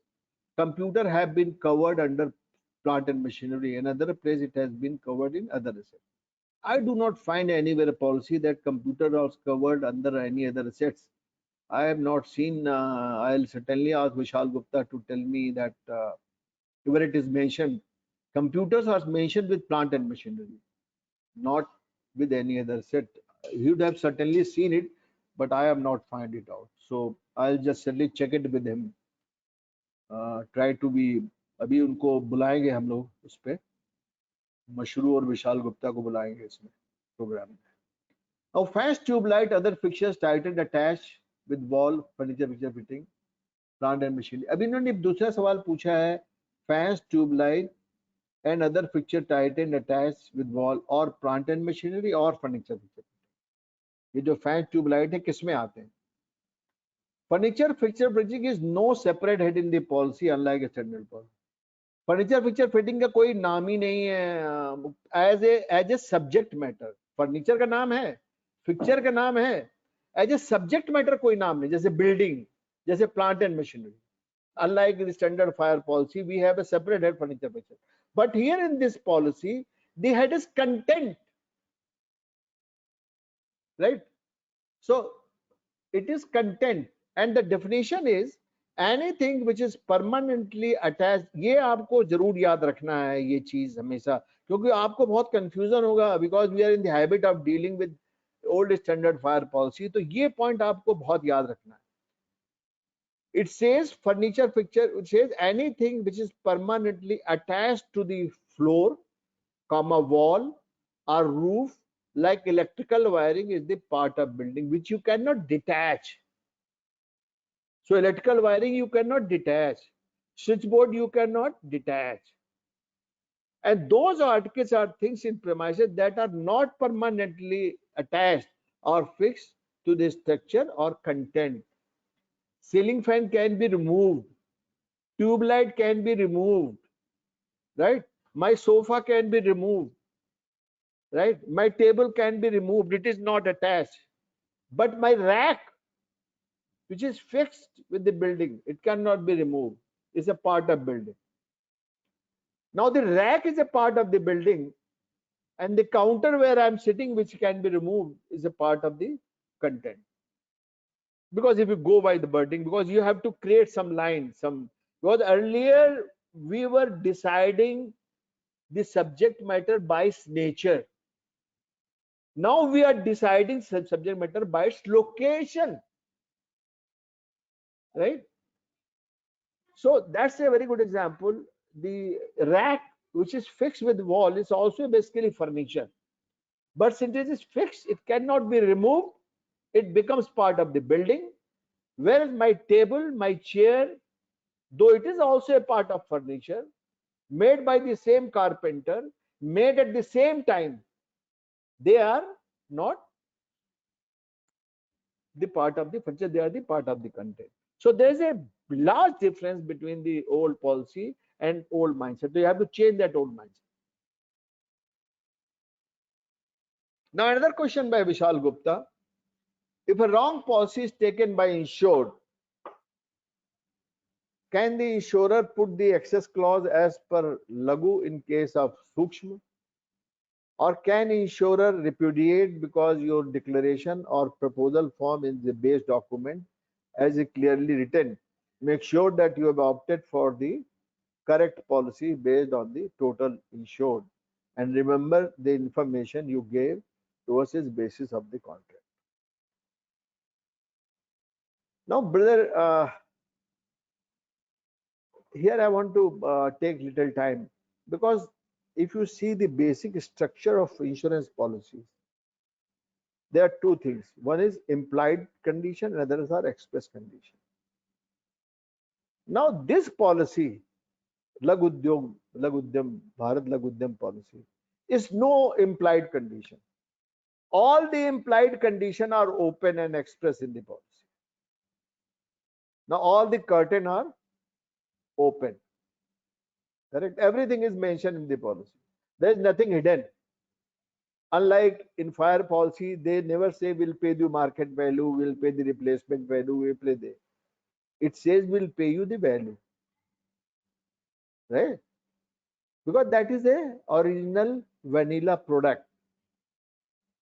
computer have been covered under plant and machinery, another place it has been covered in other assets. I do not find anywhere a policy that computer was covered under any other assets. I have not seen. I'll certainly ask Vishal Gupta to tell me that where it is mentioned. Computers are mentioned with plant and machinery, not with any other set. He would have certainly seen it, but I have not find it out. So I'll just certainly check it with him. Try to be. अभी उनको बुलाएंगे हम लोग उस पे मशरू और विशाल गुप्ता को बुलाएंगे इसमें प्रोग्राम में. Now fans, tube light, other fixtures tightened attached with wall, furniture, fixture fitting, plant and machinery. अभी इन्होंने दूसरा सवाल पूछा है fans, tube light and other fixture tightened attached with wall or plant and machinery or furniture fixture. ये जो fan tube light है किसमें आते हैं? Furniture fixture fitting is no separate head in the policy unlike standard policy. Furniture fixture fitting का कोई नाम ही नहीं है as a subject matter. Furniture का नाम है, फिक्चर का नाम है, एज ए सब्जेक्ट मैटर कोई नाम नहीं. जैसे बिल्डिंग, जैसे plant and machinery. Unlike the standard fire policy, we have a separate head furniture fixture. But here in this policy, the head is content, right? So it is content, and the definition is anything which is permanently attached. ये आपको जरूर याद रखना है ये चीज हमेशा, क्योंकि आपको बहुत कंफ्यूजन होगा because we are in the habit of dealing with old standard fire policy. तो ये पॉइंट आपको बहुत याद रखना है. It says furniture fixture, it says anything which is permanently attached to the floor, comma, wall or roof, like electrical wiring is the part of building which you cannot detach. So electrical wiring you cannot detach, switchboard you cannot detach. And those articles are things in premises that are not permanently attached or fixed to the structure or content. Ceiling fan can be removed. Tube light can be removed, right? My sofa can be removed, right? My table can be removed. It is not attached. But my rack, which is fixed with the building, it cannot be removed. It's a part of building. Now the rack is a part of the building, and the counter where I'm sitting, which can be removed, is a part of the content. Because if you go by the building, because you have to create some line, because earlier we were deciding the subject matter by its nature. Now we are deciding subject matter by its location, right? So that's a very good example. The rack, which is fixed with wall, is also basically furniture. But since it is fixed, it cannot be removed. It becomes part of the building. Whereas my table, my chair, though it is also a part of furniture, made by the same carpenter, made at the same time, they are not the part of the furniture, they are the part of the content. So there's a large difference between the old policy and old mindset. So you have to change that old mindset. Now another question by Vishal Gupta. If a wrong policy is taken by insured, can the insurer put the excess clause as per Lagu in case of Sukshma? Or can insurer repudiate because your declaration or proposal form in the base document as is clearly written? Make sure that you have opted for the correct policy based on the total insured. And remember the information you gave to us is basis of the contract. Now, brother, here I want to take little time, because if you see the basic structure of insurance policies, there are two things. One is implied condition and others are express condition. Now this policy, Lagudyam, Bharat Lagudyam policy, is no implied condition. All the implied condition are open and express in the policy. Now all the curtain are open. Correct? Everything is mentioned in the policy. There is nothing hidden. Unlike in fire policy, they never say we'll pay the market value, we'll pay the replacement value, we'll pay the. It says we'll pay you the value, right? Because that is a original vanilla product.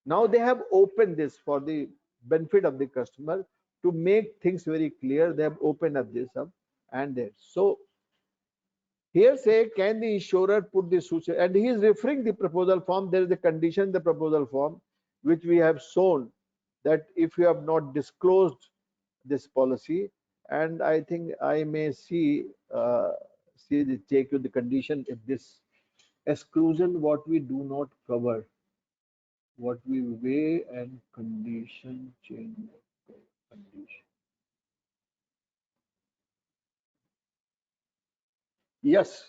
Now they have opened this for the benefit of the customer to make things very clear. They have opened up this up and there. So here say, can the insurer put the suture? And he is referring the proposal form. There is a condition in the proposal form which we have shown that if you have not disclosed this policy, and I think I may take you the condition if this exclusion what we do not cover, what we weigh and condition change condition. Yes.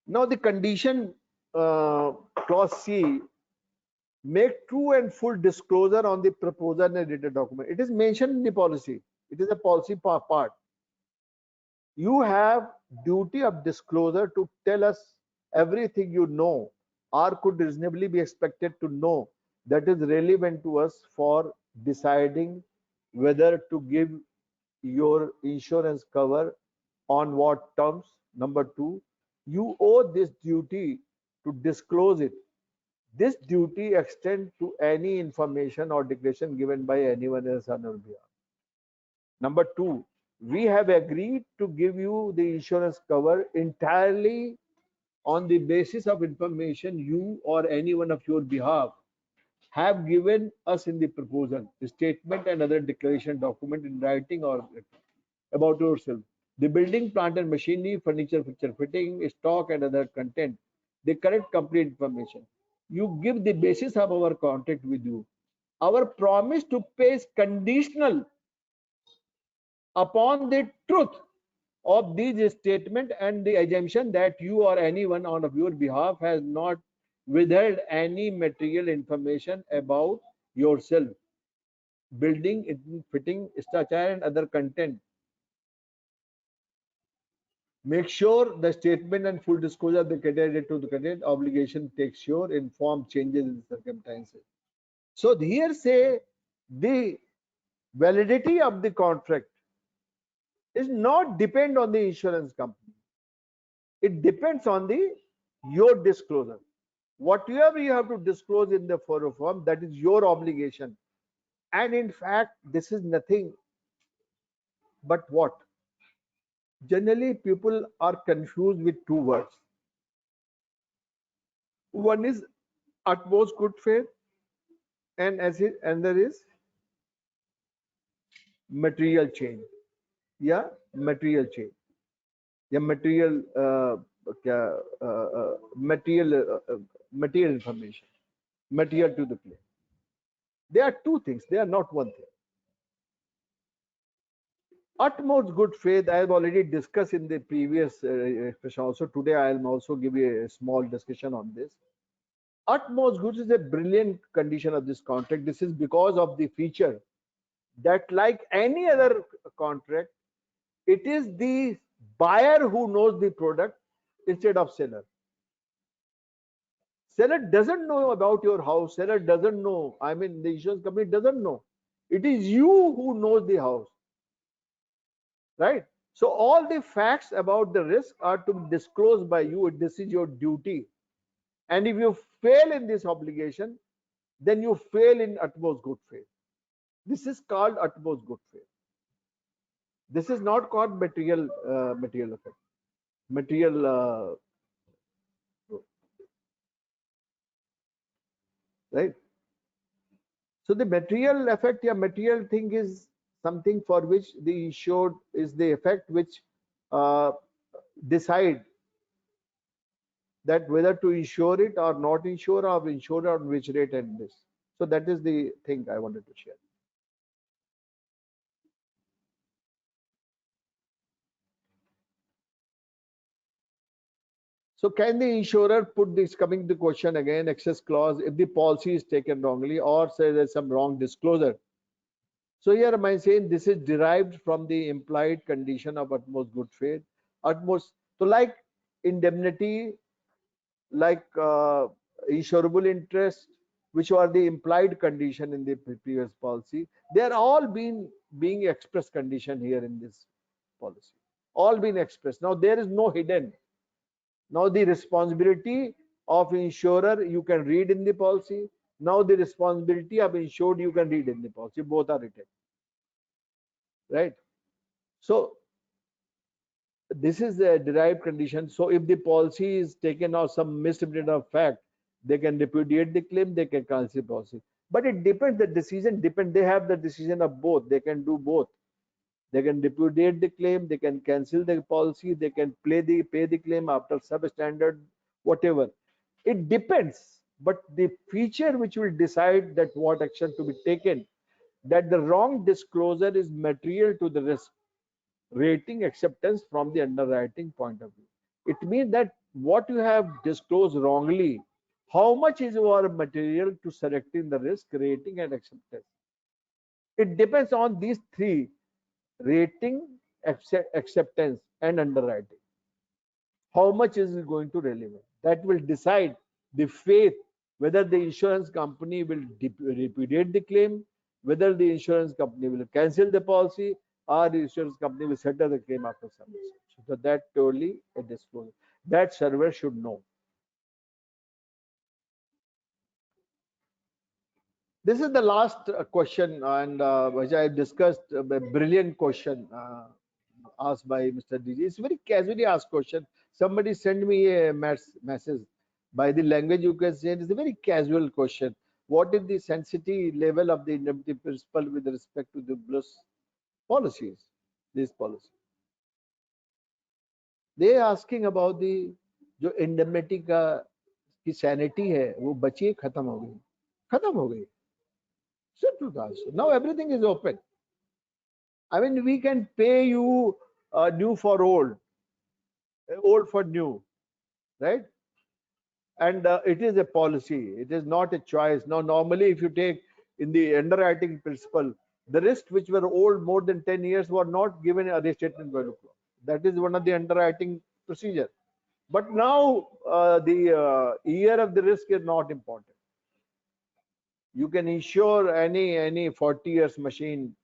Now the condition clause C, make true and full disclosure on the proposal and edited document. It is mentioned in the policy. It is a policy part. You have duty of disclosure to tell us everything you know or could reasonably be expected to know that is relevant to us for deciding whether to give your insurance cover on what terms. Number two, you owe this duty to disclose it. This duty extends to any information or declaration given by anyone else on your behalf. Number two, we have agreed to give you the insurance cover entirely on the basis of information you or anyone of your behalf have given us in the proposal, the statement and other declaration document in writing or about yourself. The building, plant and machinery, furniture, fixture, fitting, stock and other content, the correct complete information. You give the basis of our contract with you. Our promise to pay is conditional upon the truth of these statement and the assumption that you or anyone on your behalf has not withheld any material information about yourself, building, fitting, structure, and other content. Make sure the statement and full disclosure of the candidate to the candidate obligation takes sure informed changes in circumstances. So here say the validity of the contract is not depend on the insurance company. It depends on the your disclosure. Whatever you have to disclose in the form, that is your obligation. And in fact, this is nothing but what? Generally, people are confused with two words. One is utmost good faith, and another is material change. Yeah, material change. Yeah, material information, material to the claim. They are two things. They are not one thing. Utmost good faith, I have already discussed in the previous expression also. Today, I will also give you a small discussion on this. Utmost good is a brilliant condition of this contract. This is because of the feature that, like any other contract, it is the buyer who knows the product instead of seller. Seller doesn't know about your house. Seller doesn't know. I mean, the insurance company doesn't know. It is you who knows the house, right? So all the facts about the risk are to be disclosed by you. This is your duty. And if you fail in this obligation, then you fail in utmost good faith. This is called utmost good faith. This is not called material effect. Material, right? So the material effect, yeah, material thing is something for which the insured is the effect which decide that whether to insure it or not insure, or insure on which rate and this. So that is the thing I wanted to share. So can the insurer put this, coming to the question again, excess clause if the policy is taken wrongly or say there's some wrong disclosure? So here am I saying this is derived from the implied condition of utmost good faith. Utmost, so like indemnity, like insurable interest, which are the implied condition in the previous policy, they are all being expressed condition here in this policy. All being expressed. Now there is no hidden. Now the responsibility of insurer you can read in the policy. Now the responsibility of insured you can read in the policy. Both are written. Right? So this is the derived condition. So if the policy is taken or some misstatement of fact, they can repudiate the claim, they can cancel the policy. But it depends, the decision depends. They have the decision of both. They can do both. They can repudiate the claim, they can cancel the policy, they can pay the claim after substandard, whatever. It depends. But the feature which will decide that what action to be taken, that the wrong disclosure is material to the risk rating acceptance from the underwriting point of view. It means that what you have disclosed wrongly, how much is your material to selecting the risk, rating, and acceptance. It depends on these three: rating, acceptance, and underwriting. How much is it going to relevant? That will decide the faith whether the insurance company will repudiate the claim, whether the insurance company will cancel the policy, or the insurance company will settle the claim after some research. So that totally a disclosure. That server should know. This is the last question, and which I discussed, a brilliant question asked by Mr. DG. It's very casually asked question. Somebody sent me a message. By the language you can say it's a very casual question. What is the sensitivity level of the indemnity principle with respect to the BLUS policies? This policy. They are asking about the जो indemnity का की sanity है वो बची खत्म हो गई, खत्म हो गई. Simple answer. Now everything is open. I mean, we can pay you new for old, old for new, right? And it is a policy. It is not a choice. Now, normally, if you take in the underwriting principle, the risks which were old more than 10 years were not given a restatement value clause. That is one of the underwriting procedure. But now the year of the risk is not important. You can insure any 40 years machine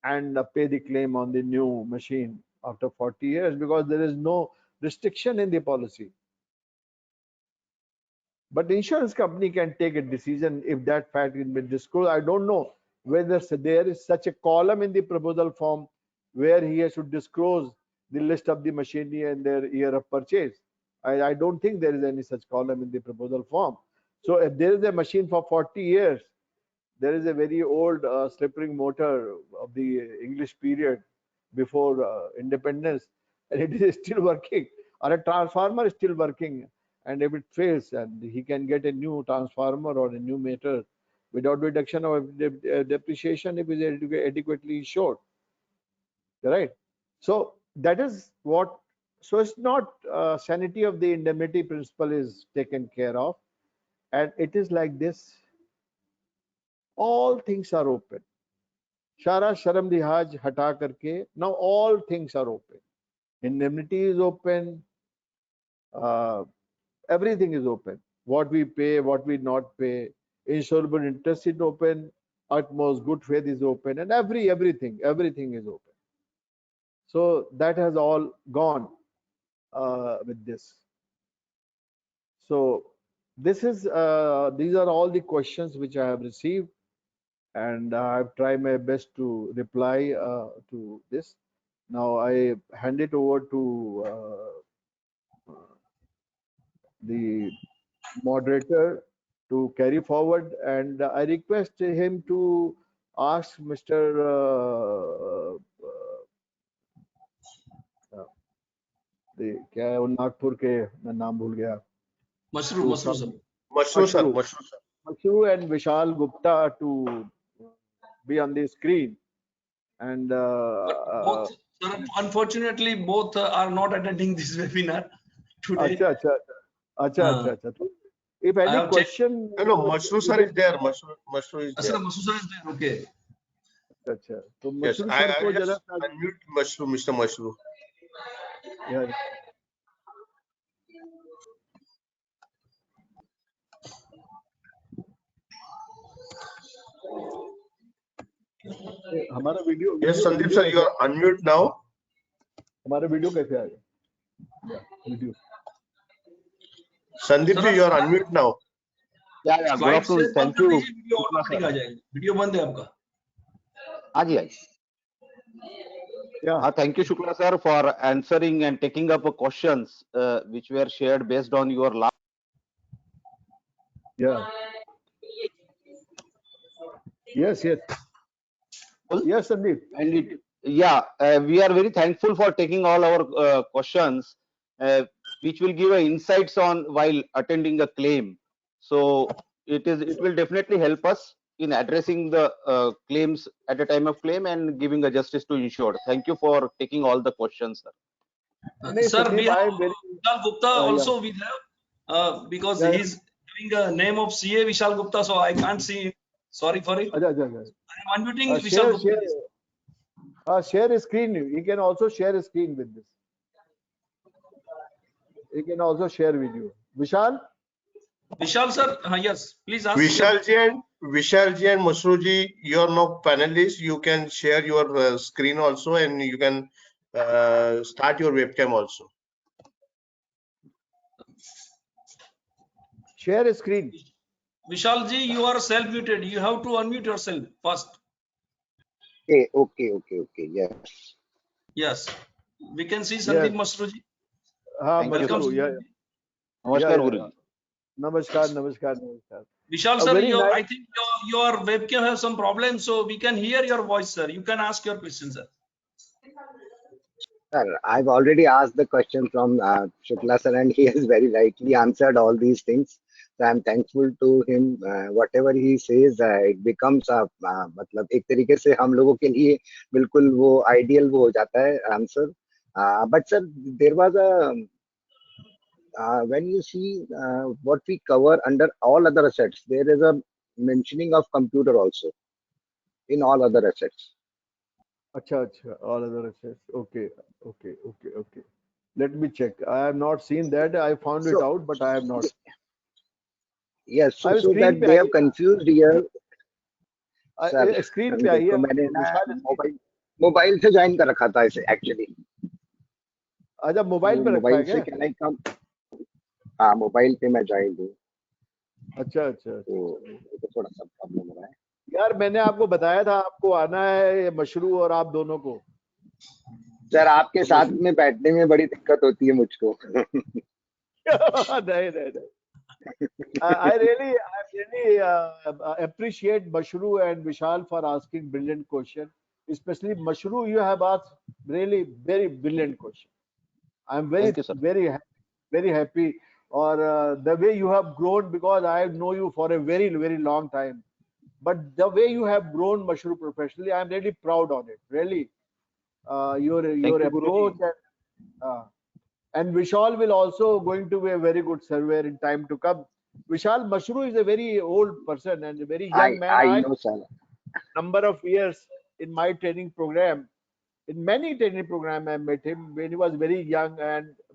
and pay the claim on the new machine after 40 years because there is no restriction in the policy. But the insurance company can take a decision if that fact has been disclosed. I don't know whether there is such a column in the proposal form where he has to disclose the list of the machinery and their year of purchase. I don't think there is any such column in the proposal form. So if there is a machine for 40 years, there is a very old slip ring motor of the English period before independence, and it is still working, or a transformer is still working, and if it fails, and he can get a new transformer or a new motor without reduction of depreciation if it is adequately insured. Right? So that is what. So it's not sanity of the indemnity principle is taken care of, and it is like this. All things are open. Shara Sharam Lihaj hata karke, now all things are open. Indemnity is open. Everything is open. What we pay, what we not pay, insurable interest is open, utmost good faith is open, and everything is open. So that has all gone with this. So this is these are all the questions which I have received, and I've tried my best to reply to this. Now I hand it over to the moderator to carry forward, and I request him to ask Mr. the क्या है वो नागपुर के मैं नाम भूल गया Mashru sir. Mashru and Vishal Gupta to be on the screen, and Both, sir, unfortunately both are not attending this webinar today. Acha. If any question, no, Mashru sir is there. Mashru is there. Mashru sir is there. Okay. अच्छा तो Yes, mashru I sir को just जरा unmute Mashru, Mr. Mashru. Yeah. हमारा video Yes, Sandeep sir, you are unmute now. हमारा video कैसे आ गया video Sandeep ji, you are unmute now. Yeah, good afternoon. Thank you. Video automatic आ जाएगा. Video बंद है आपका. हाँ जी. Yeah. Thank you, Shukla sir, for answering and taking up questions which were shared based on your last. Yeah. Yes. Yes, Sandeep. And it, we are very thankful for taking all our questions, which will give insights on while attending a claim. So it will definitely help us in addressing the claims at a time of claim and giving a justice to insured. Thank you for taking all the questions, sir. Sir, Sandeep, we I have am very Vishal Gupta also we have because he's having a name of CA Vishal Gupta, so I can't see him. Sorry for it. अच्छा I am unmuting Vishal Gupta. share his screen. He can also share his screen with this. He can also share with you. Vishal? Vishal sir, yes, please ask. Vishal ji and Mashru ji, you are now panelists. You can share your screen also, and you can start your webcam also. Share his screen. Vishal ji, you are self-muted. You have to unmute yourself first. Okay. Yes. Yes. We can see Sandeep Mashru ji. Welcome. Namaskar, Guru. Namaskar. Vishal sir, I think your webcam has some problem, so we can hear your voice, sir. You can ask your question, sir. Sir, I've already asked the question from Shukla sir, and he has very rightly answered all these things. So I'm thankful to him. Whatever he says, it becomes मतलब एक तरीके से हम लोगों के लिए बिल्कुल वो ideal वो हो जाता है answer. But sir, there was a when you see what we cover under all other assets, there is a mentioning of computer also. in all other assets. Acha, acha, all other assets. Okay, okay, okay, okay. Let me check. I have not seen that. I found it So out, but I have not. yes, I so screen that पे they have आइए ना. confused here. Sir screen पे आइए. देखो मैंने ना विशाल mobile से join कर रखा था इसे एक्चुअली. अच्छा, मोबाइल पे रखा है मोबाइल से क्या? कैन आई कम? हाँ, मोबाइल पे मैं ज्वाइन हूँ, अच्छा अच्छा तो अच्छा. तो थोड़ा सा प्रॉब्लम हो रहा है. यार मैंने आपको बताया था आपको आना है, मशरू और आप दोनों को. सर आपके तो साथ मशरू में बैठने में बड़ी दिक्कत होती है मुझको. नहीं नहीं नहीं. I really appreciate Mashru and Vishal for asking brilliant question. Especially Mashru, you have asked really very brilliant question. I'm Thank you, sir. very happy, or the way you have grown, because I know you for a very long time. But the way you have grown, Mashru, professionally, I'm really proud on it. Really, your Thank you, approach Guruji. and Vishal will also going to be a very good surveyor in time to come. Vishal, Mashru is a very old person and a very young man. I I know, sir. number of years in my training program. In many training program, I met him when he was very young,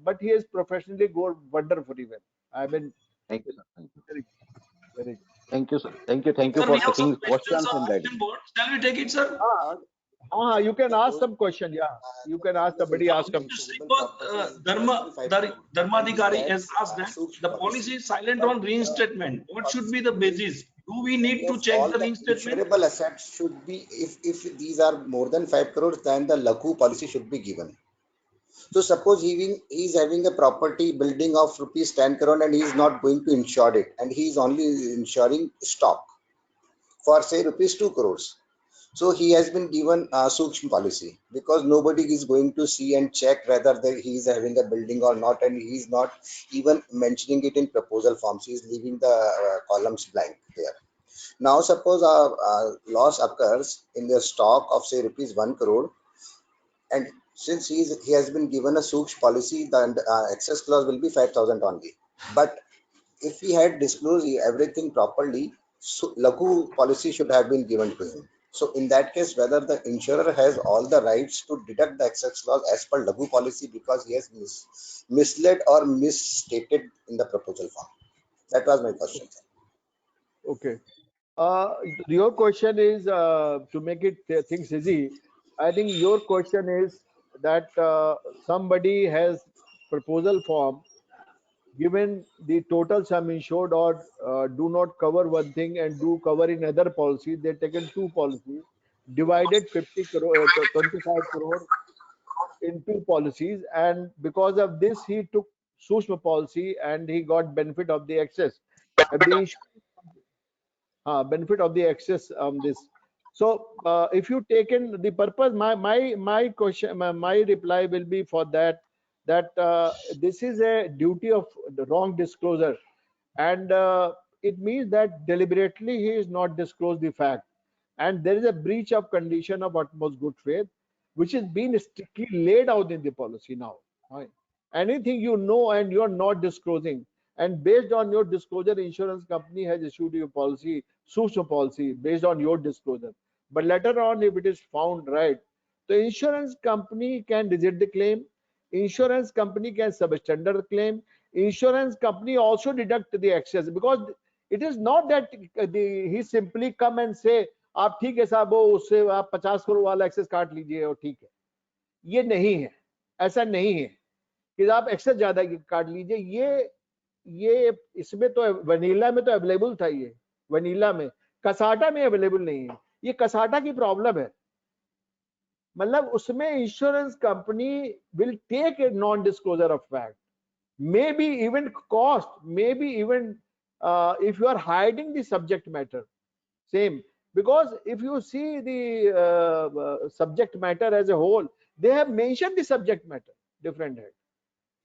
but he has professionally gone wonderfully well. I mean, Thank you, sir. Thank you. very, very. Thank you, sir. Thank you. Thank you Sir, we for have some taking questions questions on and guiding. question board. Shall we take it, sir? You can ask some question. Yeah, you can ask somebody. Ask him. Dharmadhikari has asked that the policy is silent on reinstatement. What should be the basis? Do we need to check all the the reinstatement? insurable assets should be, if these are more than 5 crores, then the Lakhu policy should be given. So suppose he is having a property building of rupees 10 crore and he is not going to insure it, and he is only insuring stock for say rupees 2 crores. So he has been given a Sukshma policy, because nobody is going to see and check whether he is having a building or not, and he is not even mentioning it in proposal forms. He is leaving the columns blank there. Now suppose a loss occurs in the stock of say rupees 1 crore, and since he has been given a Suksh policy, the excess clause will be 5,000 only. But if he had disclosed everything properly, so Lakhu policy should have been given to him. So in that case, whether the insurer has all the rights to deduct the excess clause as per Lakhu policy, because he has misled or misstated in the proposal form. That was my question. Okay. Your question is to make it things easy. I think your question is that somebody has proposal form given the total sum insured, or do not cover one thing and do cover in other policy. They taken two policies, divided 50 crore, 25 crore in two policies, and because of this he took Sushma policy and he got benefit of the excess. The benefit of the excess on this. So if you taken the purpose, my question, my reply will be for that this is a duty of the wrong disclosure, and it means that deliberately he is not disclosed the fact, and there is a breach of condition of utmost good faith, which is being strictly laid out in the policy now. Right? Anything you know and you are not disclosing, and based on your disclosure, insurance company has issued you a policy, Sushma policy, based on your disclosure. But later on, if it is found right, the insurance company can reject the claim. Insurance company can substandard the claim. Insurance company also deduct the excess, because it is not that he simply come and say आप ठीक है साहब, वो उससे आप 50 करोड़ वाला access काट लीजिए और ठीक है. ये नहीं है, ऐसा नहीं है कि आप एक्सेस ज्यादा काट लीजिए. ये इसमें तो वनीला में तो अवेलेबल था, ये वनीला में, कसाटा में अवेलेबल नहीं है. ये कसाटा की प्रॉब्लम है. मतलब उसमें insurance company will take a non disclosure of fact, maybe even cost, maybe even if you are hiding the subject matter, same, because if you see the subject matter as a whole, they have mentioned the subject matter different head.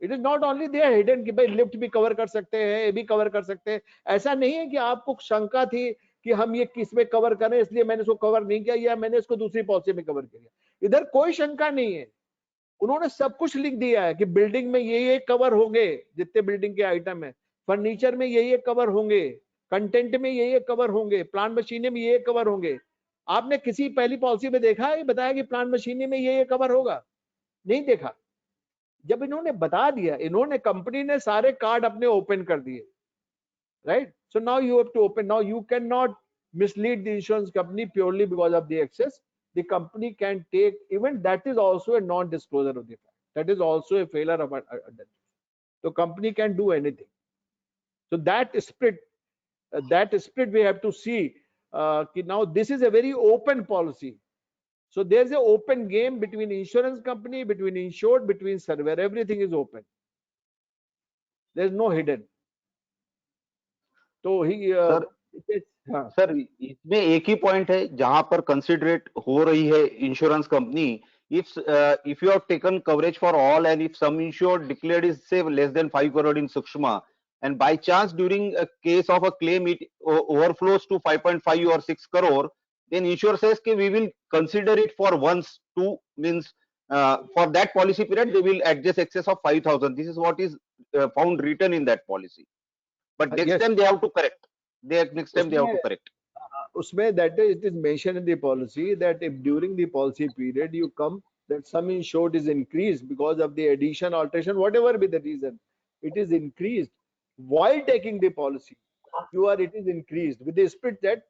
It is not only they are hidden कि भाई lift भी cover कर सकते हैं, ये भी cover कर सकते हैं. ऐसा नहीं है कि आपको शंका थी कि हम ये किस में कवर करें, इसलिए मैंने इसको कवर नहीं किया या मैंने इसको दूसरी पॉलिसी में कवर किया. इधर कोई शंका नहीं है. उन्होंने सब कुछ लिख दिया है कि बिल्डिंग में ये कवर होंगे, जितने बिल्डिंग के आइटम है, फर्नीचर में ये कवर होंगे, कंटेंट में ये कवर होंगे, प्लांट मशीनें में ये कवर होंगे. आपने किसी पहली पॉलिसी में देखा है बताया कि प्लांट मशीनरी में ये कवर होगा? नहीं देखा। जब इन्होंने बता दिया, इन्होंने कंपनी ने सारे कार्ड अपने ओपन कर दिए, right? So now you have to open, now you cannot mislead the insurance company purely because of the excess. The company can take, even that is also a non-disclosure of the fact. That is also a failure of identity. So company can do anything. So that split we have to see. Now this is a very open policy. So there's an open game between insurance company, between insured, between surveyor. Everything is open. There's no hidden. So he. Sir हाँ. Sir इसमें एक ही point है जहां पर considerate हो रही है insurance company, if you have taken coverage for all and if some insured declared is say less than 5 crore in Sukshma, and by chance during a case of a claim it overflows to 5.5 or 6 crore, then insurer says कि we will consider it for once two, means for that policy period they will adjust excess of 5,000. This is what is found written in that policy, but next Yes. time they have to correct. Next time they have to correct. Usme that it is mentioned in the policy that if during the policy period you come that sum insured is increased because of the addition, alteration, whatever be the reason, it is increased while taking the policy. It is increased with the split that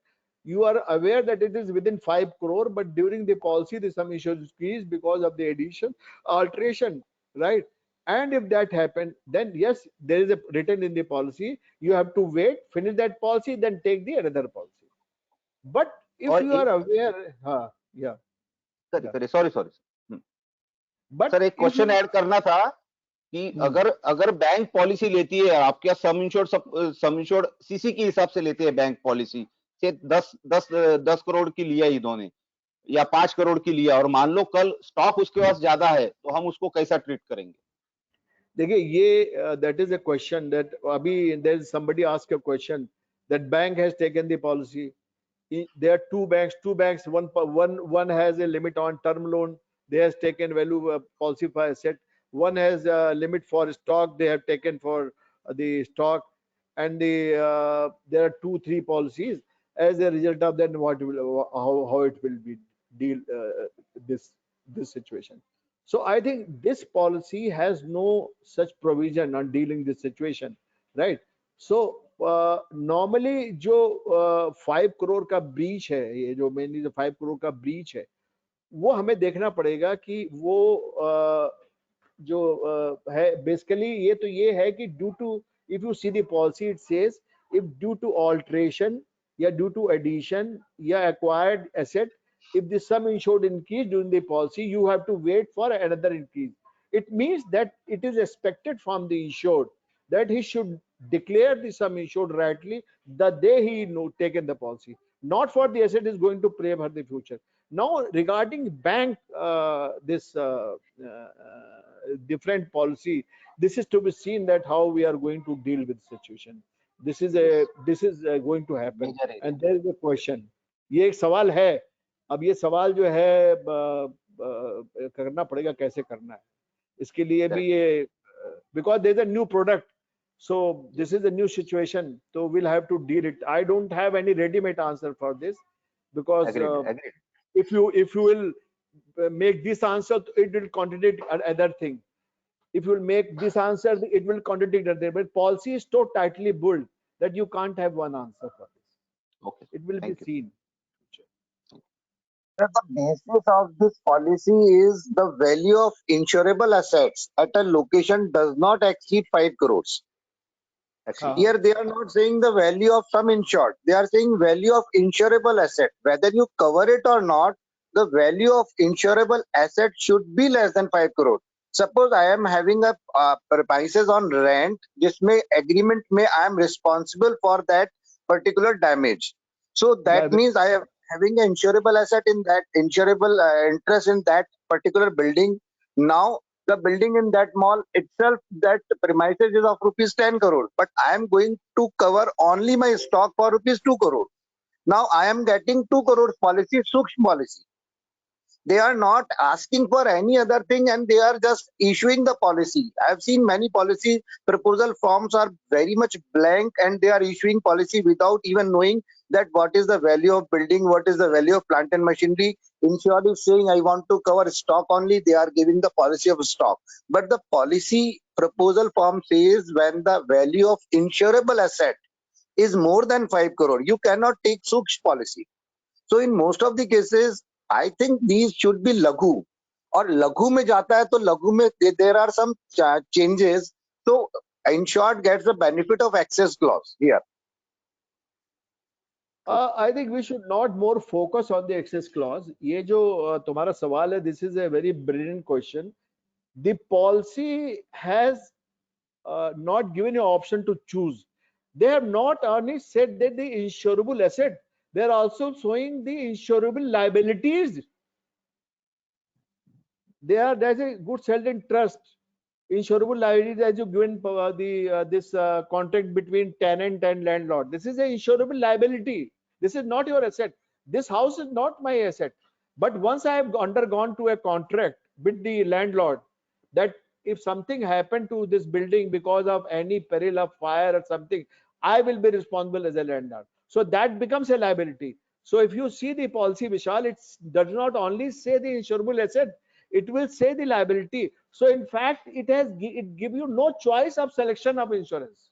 you are aware that it is within 5 crore, but during the policy the sum insured is increased because of the addition, alteration, right? And if that happened, then yes, there is a written in the policy. You have to wait, finish that policy, then take the another policy. But if और you are aware, yeah. Sorry But sir एक if question you, add करना था कि अगर bank policy लेती है आपके यहाँ सम इंश्योर्ड सीसी के हिसाब से लेते हैं बैंक पॉलिसी से 10 करोड़ की लिया इन्होंने या 5 करोड़ की लिया और मान लो कल स्टॉक उसके पास ज्यादा है तो हम उसको कैसा ट्रीट करेंगे? देखिए ये that is a question that अभी there is somebody ask a question that bank has taken the policy. There are two banks, one has a limit on term loan, they has taken value policy for asset. One has a limit for stock, they have taken for the stock, and there are 2-3 policies. As a result of that, how it will be deal this situation. So I think this policy has no such provision on dealing this situation, right? So normally जो 5 करोड़ का breach है, ये जो mainly जो 5 करोड़ का breach है, वो हमें देखना पड़ेगा कि वो जो है बेसिकली ये है कि due to, if you see the policy it says if due to alteration या ड्यू टू एडिशन या acquired asset, if the sum insured increase during the policy, you have to wait for another increase. It means that it is expected from the insured that he should declare the sum insured rightly the day he taken the policy, not for the asset is going to pay for the future. Now regarding bank this different policy, this is to be seen that how we are going to deal with the situation. This is going to happen, and there is a question. ये एक सवाल है. अब ये सवाल जो है करना पड़ेगा, कैसे करना है इसके लिए भी ये, because there is a new product, so this is a new situation, so we'll have to deal it. I don't have any ready-made answer for this, because Agreed. if you will make this answer, it will contradict other thing. If you will make this answer, it will contradict other. But policy is so tightly built that you can't have one answer for this. Okay, it will be seen. The basis of this policy is the value of insurable assets at a location does not exceed 5 crores. Here they are not saying the value of sum insured. They are saying value of insurable asset. Whether you cover it or not, the value of insurable asset should be less than 5 crore. Suppose I am having a premises on rent, जिसमें agreement में I am responsible for that particular damage. So that means I am having an insurable asset in that, insurable interest in that particular building. Now the building in that mall itself, that premises is of rupees 10 crore, but I am going to cover only my stock for rupees 2 crore. Now I am getting 2 crore policy, Sukshma policy. They are not asking for any other thing, and they are just issuing the policy. I have seen many policy proposal forms are very much blank, and they are issuing policy without even knowing that what is the value of building, what is the value of plant and machinery. Instead of saying I want to cover stock only, they are giving the policy of stock. But the policy proposal form says when the value of insurable asset is more than 5 crore, you cannot take such policy. So in most of the cases, I think these should be laghu. और लघु में जाता है तो लघु में there are some changes. So insured gets the benefit of access clause here. I think we should not more focus on the access clause. ये जो तुम्हारा सवाल है, this is a very brilliant question. The policy has not given you option to choose. They have not only said that the insurable asset, they are also showing the insurable liabilities. There's a goods held in trust. Insurable liabilities as you given this contract between tenant and landlord. This is an insurable liability. This is not your asset. This house is not my asset. But once I have undergone to a contract with the landlord that if something happened to this building because of any peril of fire or something, I will be responsible as a landlord. So that becomes a liability. So if you see the policy, Vishal, it does not only say the insurable asset, it will say the liability. So in fact, it give you no choice of selection of insurance.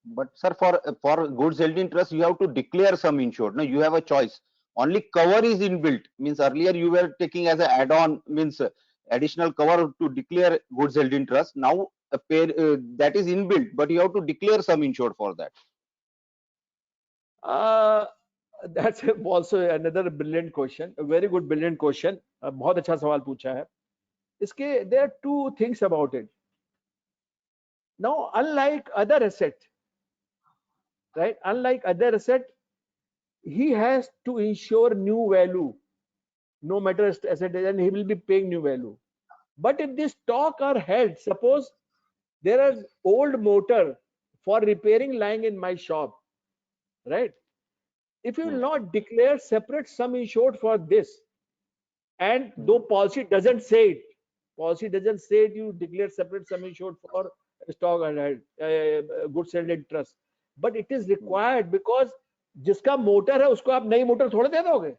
But sir, for goods held in trust, you have to declare some insured. No, you have a choice. Only cover is inbuilt. Means earlier you were taking as an add-on, means additional cover to declare goods held in trust. Now that is inbuilt, but you have to declare some insured for that. That's also another brilliant question. A very good brilliant question. बहुत अच्छा सवाल पूछा है. इसके there are two things about it. Now, unlike other asset, right? Unlike other asset, he has to insure new value, no matter asset, and he will be paying new value. But if this stock are held, suppose there is old motor for repairing lying in my shop, right? If you will not declare separate sum insured for this, and though policy doesn't say it, you declare separate sum insured for stock and goods held in trust, but it is required because जिसका motor है उसको आप नई motor थोड़े दे दोगे,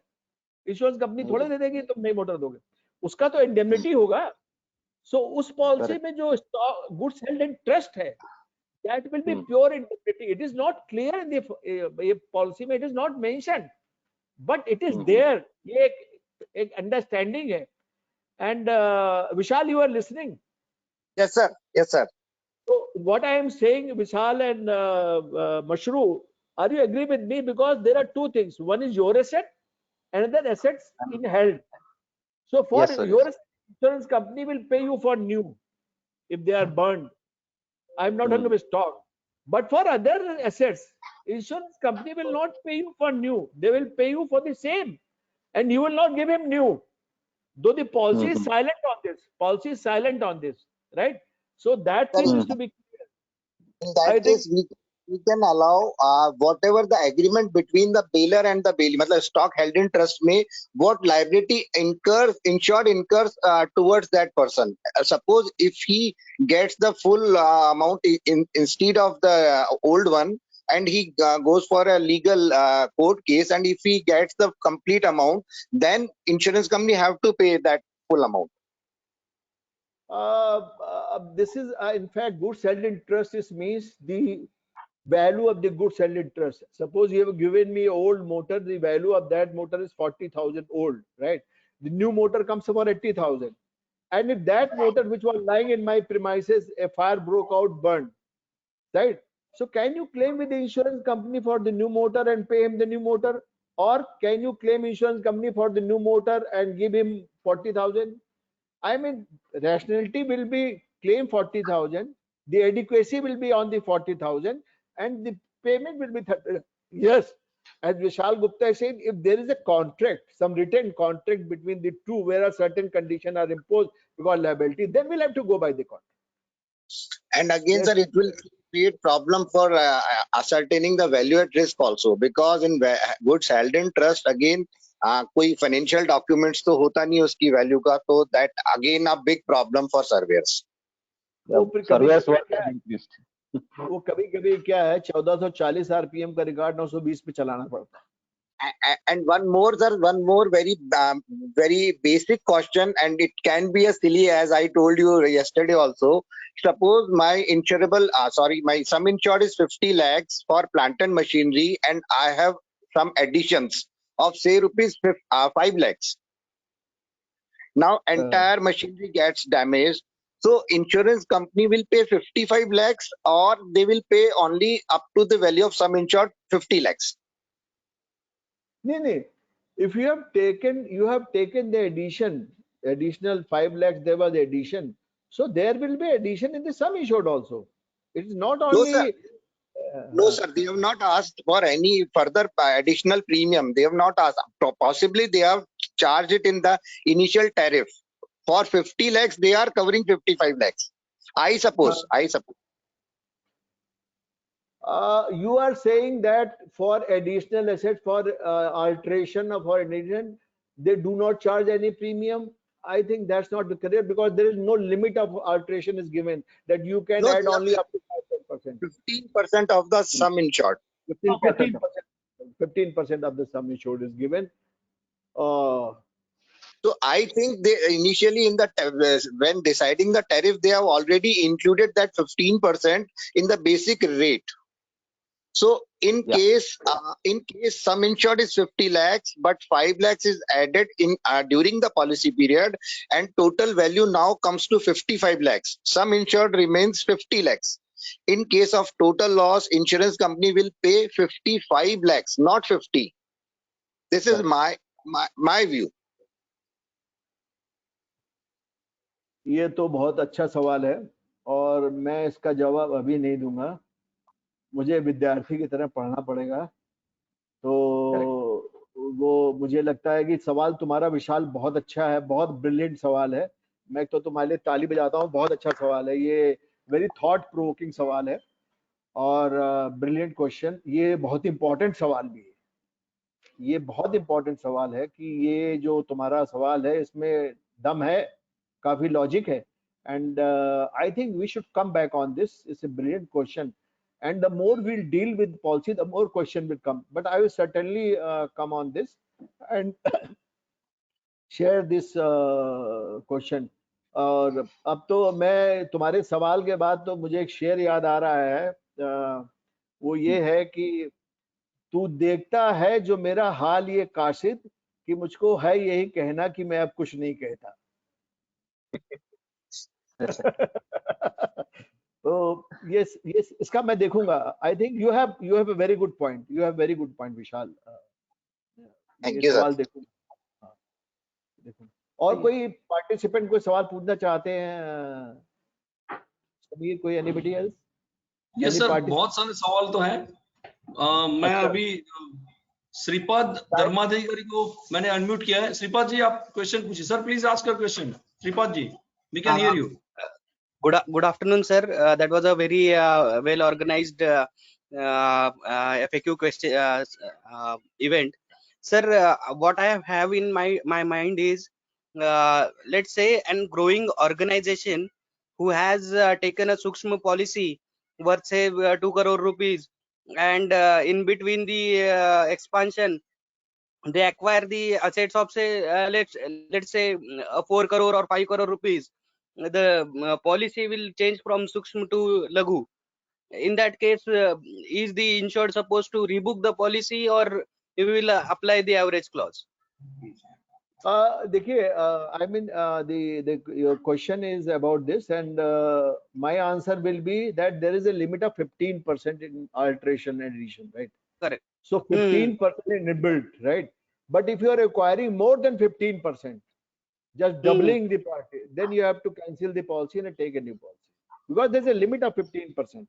insurance company थोड़े दे देगी, तुम नई मोटर दोगे, उसका तो इंडेमनिटी होगा. सो उस पॉलिसी में जो गुड्स हेल्ड इन ट्रस्ट है, that will be pure indemnity. It is not clear in the policy में, it is not mentioned, but it is there. ये एक understanding है. And Vishal, you are listening? Yes, sir. Yes, sir. So what I am saying, Vishal and Mashru, are you agree with me? Because there are two things. One is your asset, another assets in held. So for Yes, sir, your yes. insurance company will pay you for new if they are burned. I'm not talking about stock. But for other assets, insurance company will not pay you for new. They will pay you for the same, and you will not give him new. Though the policy is silent on this. Policy is silent on this, right? So that thing is to be clear. In that case, we can allow whatever the agreement between the bailor and the bailey, मतलब stock held in trust में what liability insured incurs towards that person. Suppose if he gets the full amount instead of the old one, and he goes for a legal court case, and if he gets the complete amount, then insurance company have to pay that full amount. This is in fact goods held in trust. This means the value of the goods held in trust. Suppose you have given me old motor, the value of that motor is 40,000 old, right? The new motor comes for 80,000, and if that motor which was lying in my premises, a fire broke out, burned, right? So can you claim with the insurance company for the new motor and pay him the new motor, or can you claim insurance company for the new motor and give him 40,000? I mean, rationality will be claim 40,000, the adequacy will be on the 40,000, and the payment will be 30. Yes, as Vishal Gupta said, if there is a contract, some written contract between the two where a certain condition are imposed because liability, then we'll have to go by the contract. And again, sir, it will create problem for ascertaining the value at risk also, because in goods held in trust, again, कोई financial documents तो होता नहीं उसकी value का, तो that again a big problem for surveyor's. वो फिर कभी Surveyors work क्या has increased. वो कभी क्या है 1440 आरपीएम का रिकॉर्ड 920 पे चलाना पड़ता है. And one more, sir, one more very basic question, and it can be a silly, as I told you yesterday also. Suppose my my sum insured is 50 lakhs for plant and machinery, and I have some additions of say rupees 5 lakhs. Now entire machinery gets damaged. So insurance company will pay 55 lakhs, or they will pay only up to the value of sum insured 50 lakhs. No. If you have taken the additional 5 lakhs, there was the addition. So there will be addition in the sum insured also. It is not No, sir. only. No, sir. They have not asked for any further additional premium. They have not asked. Possibly they have charged it in the initial tariff. For 50 lakhs, they are covering 55 lakhs. I suppose. You are saying that for additional assets, for alteration of or addition, they do not charge any premium. I think that's not correct, because there is no limit of alteration is given, that you can No, add only up to 5%. 15% of the sum insured. 15% of the sum insured is given. So I think they initially in the when deciding the tariff, they have already included that 15% in the basic rate. So in case sum insured is 50 lakhs, but 5 lakhs is added in during the policy period, and total value now comes to 55 lakhs. Sum insured remains 50 lakhs. In case of total loss, insurance company will pay 55 lakhs, not 50. This is my view. ये तो बहुत अच्छा सवाल है, और मैं इसका जवाब अभी नहीं दूंगा. मुझे विद्यार्थी की तरह पढ़ना पड़ेगा. तो वो मुझे लगता है कि सवाल तुम्हारा विशाल बहुत अच्छा है, बहुत ब्रिलियंट सवाल है. मैं तो तुम्हारे लिए ताली बजाता हूँ. बहुत अच्छा सवाल है ये, वेरी थॉट प्रोवोकिंग सवाल है, और ब्रिलियंट क्वेश्चन. ये बहुत इंपॉर्टेंट सवाल भी है. ये बहुत इंपॉर्टेंट सवाल है कि ये जो तुम्हारा सवाल है इसमें दम है, काफी लॉजिक है. And I think we should come back on this. It's a brilliant question, and the more we'll deal with policy, the more question will come. But I will certainly come on this and share this question. और अब तो मैं तुम्हारे सवाल के बाद तो मुझे एक शेर याद आ रहा है. वो ये है कि तू देखता है जो मेरा हाल ये काशिद, कि मुझको है यही कहना कि मैं अब कुछ नहीं कहता. तो yes, इसका मैं देखूंगा. I think you have a very good point. You have very good point Vishal. Thank you, sir. देखूंगा. और कोई पार्टिसिपेंट कोई सवाल पूछना चाहते हैं? समीर, कोई एनीबडी एल्स? यस सर, बहुत सारे सवाल तो हैं. मैं अभी श्रीपाद धर्माधिकारी को मैंने अनम्यूट किया है. श्रीपाद जी, आप क्वेश्चन पूछिए. Sir please ask your question. Shripad ji, we can hear you. Good afternoon, sir. That was a very well organized FAQ question event, sir. What I have in my mind is, let's say an growing organization who has taken a Sukshma policy worth say 2 crore rupees, and in between the expansion they acquire the assets of say let's say 4 crore or 5 crore rupees. The policy will change from Sukshma to Laghu. In that case, is the insured supposed to rebook the policy, or we will apply the average clause? देखिए, I mean, your question is about this, and my answer will be that there is a limit of 15% in alteration and addition, right? Correct. So 15% in inbuilt, right? But if you are acquiring more than 15%, just doubling the party, then you have to cancel the policy and take a new policy, because there's a limit of 15%.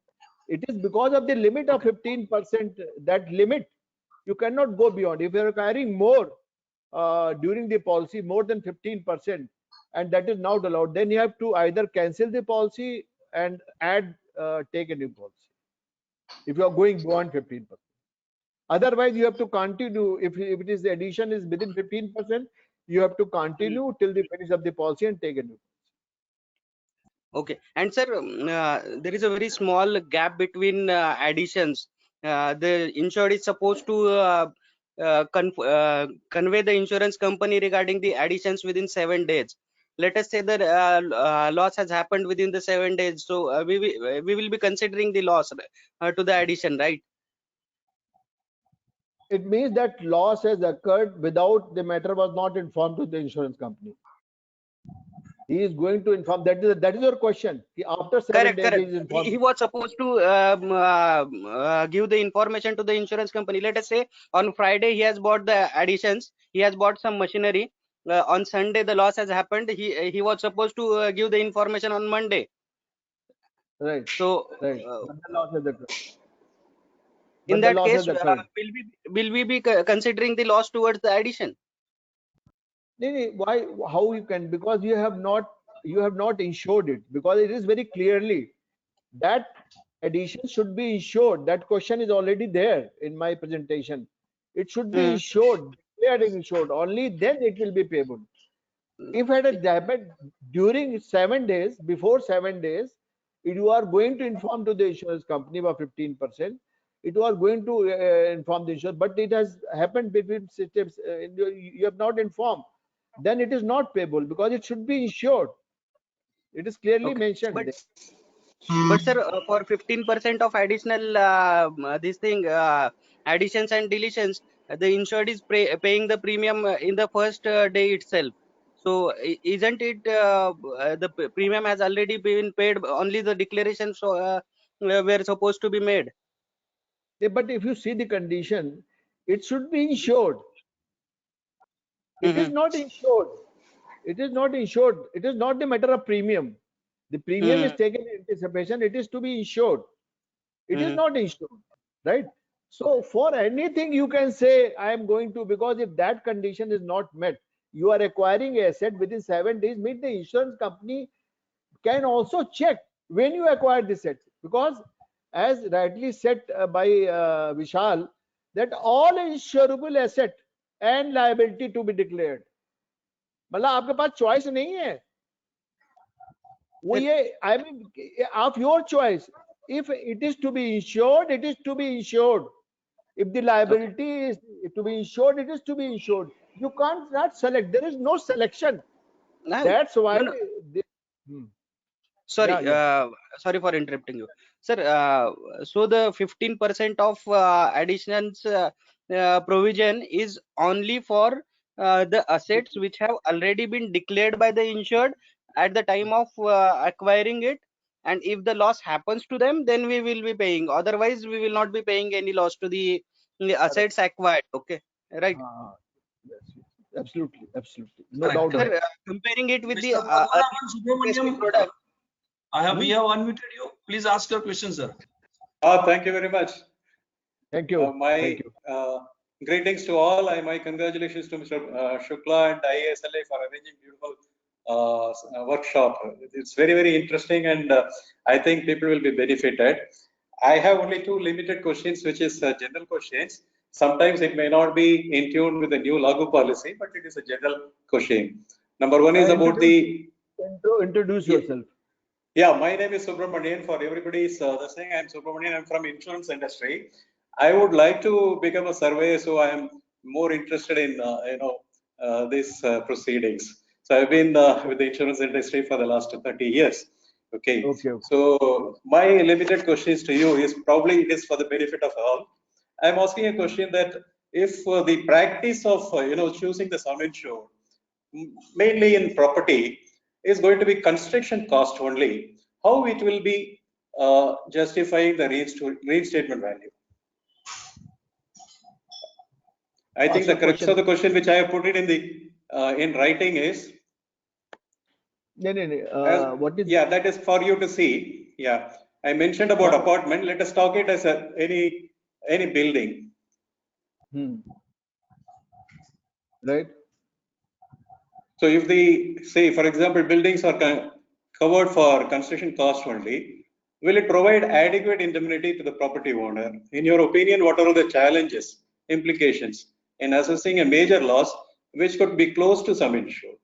It is because of the limit of 15%, that limit you cannot go beyond. If you're acquiring more during the policy, more than 15%, and that is not allowed, then you have to either cancel the policy and take a new policy if you are going beyond 15%. Otherwise, you have to continue. If it is the addition is within 15%, you have to continue till the finish of the policy and take a new. Okay. And sir, there is a very small gap between additions. The insured is supposed to convey the insurance company regarding the additions within 7 days. Let us say that loss has happened within the 7 days, so we will be considering the loss to the addition, right? It means that loss has occurred without the matter was not informed to the insurance company. He is going to inform. That is your question. After 7 days, he is informed. He was supposed to give the information to the insurance company. Let us say on Friday he has bought the additions. He has bought some machinery. On Sunday the loss has happened. He was supposed to give the information on Monday. Right. So Right. But the loss has occurred. in But the that loss case, has occurred. will we be considering the loss towards the addition? No, why? How you can? Because you have not insured it. Because it is very clearly that addition should be insured. That question is already there in my presentation. It should be insured, declared and insured. Only then it will be payable. If it had happened during 7 days, before 7 days, you are going to inform to the insurance company by 15%. It was going to inform the insurance, but it has happened between systems. You have not informed. Then it is not payable because it should be insured. It is clearly mentioned. But sir, for 15% of additional additions and deletions, the insured is paying the premium in the first day itself. So isn't it the premium has already been paid? Only the declarations were supposed to be made. Yeah, but if you see the condition, it should be insured. It is not insured. It is not insured. It is not the matter of premium. The premium is taken in anticipation. It is to be insured. It is not insured, right? So for anything you can say, I am going to, because if that condition is not met, you are acquiring a asset within 7 days, meet the insurance company can also check when you acquire this asset. Because as rightly said by Vishal, that all insurable asset and liability to be declared. मतलब आपके पास choice नहीं है वो ये I mean of your choice. If it is to be insured, it is to be insured. If the liability is to be insured, it is to be insured. You can't not select. There is no selection. That's why. Sorry, sorry for interrupting you, sir. So the 15% of additions provision is only for the assets which have already been declared by the insured at the time of acquiring it, and if the loss happens to them, then we will be paying. Otherwise, we will not be paying any loss to the assets acquired. Okay, right? Yes, absolutely, absolutely, no doubt. Sir, comparing it with Mr. the Padmanabhan Subramaniam, product. we have unmuted you. Please ask your question, sir. Thank you very much. Thank you. My greetings to all. My congratulations to Mr. Shukla and IASLA for arranging beautiful workshop. It's very, very interesting, and I think people will be benefited. I have only two limited questions, which is general questions. Sometimes it may not be in tune with the new Lagu policy, but it is a general question. Number one is about the... Introduce yourself. Yeah, my name is Subramanian. For everybody's the saying, I'm Subramanian. I'm from insurance industry. I would like to become a surveyor, so I am more interested in these proceedings. So I've been with the insurance industry for the last 30 years. Okay. So my limited questions to you is probably it is for the benefit of all. I'm asking a question that if the practice of choosing the sum insured, mainly in property, is going to be construction cost only, how it will be justifying the reinstatement value? I think the crux of the question which I have put it in the in writing is what is that is for you to see. Yeah, I mentioned about apartment. Let us talk it as any building. Right. So if the say for example buildings are covered for construction cost only, will it provide adequate indemnity to the property owner? In your opinion, what are the challenges, implications in assessing a major loss which could be close to sum insured?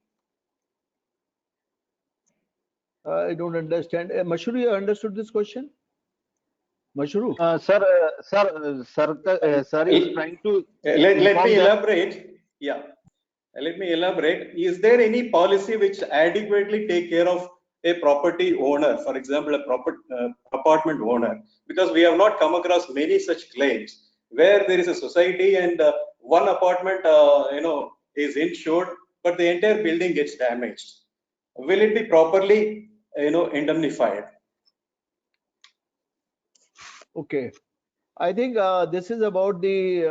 I don't understand. Mashru, you understood this question? Mashru? Sir is trying to Let inform me that. elaborate. Yeah. Let me elaborate. Is there any policy which adequately take care of a property owner, for example, apartment owner? Because we have not come across many such claims where there is a society and one apartment, is insured, but the entire building gets damaged. Will it be properly, indemnified? Okay. I think this is about the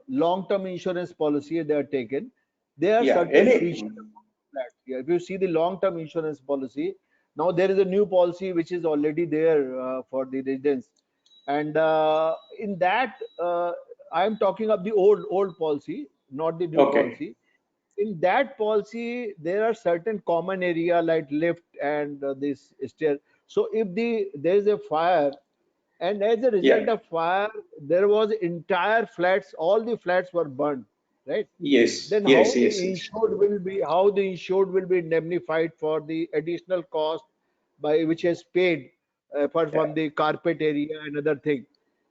long-term insurance policy they are taken. There are Yeah. certain features of flats. Yeah, if you see the long-term insurance policy, now there is a new policy which is already there for the residents, and in that I am talking of the old policy, not the new Okay. policy. In that policy, there are certain common area like lift and this stair. So if there is a fire, and as a result Yeah. of fire, there was entire flats, all the flats were burned, right? Yes. Then Yes. Yes. Yes. how the insured will be indemnified for the additional cost by which is paid apart Yeah. from the carpet area and other thing,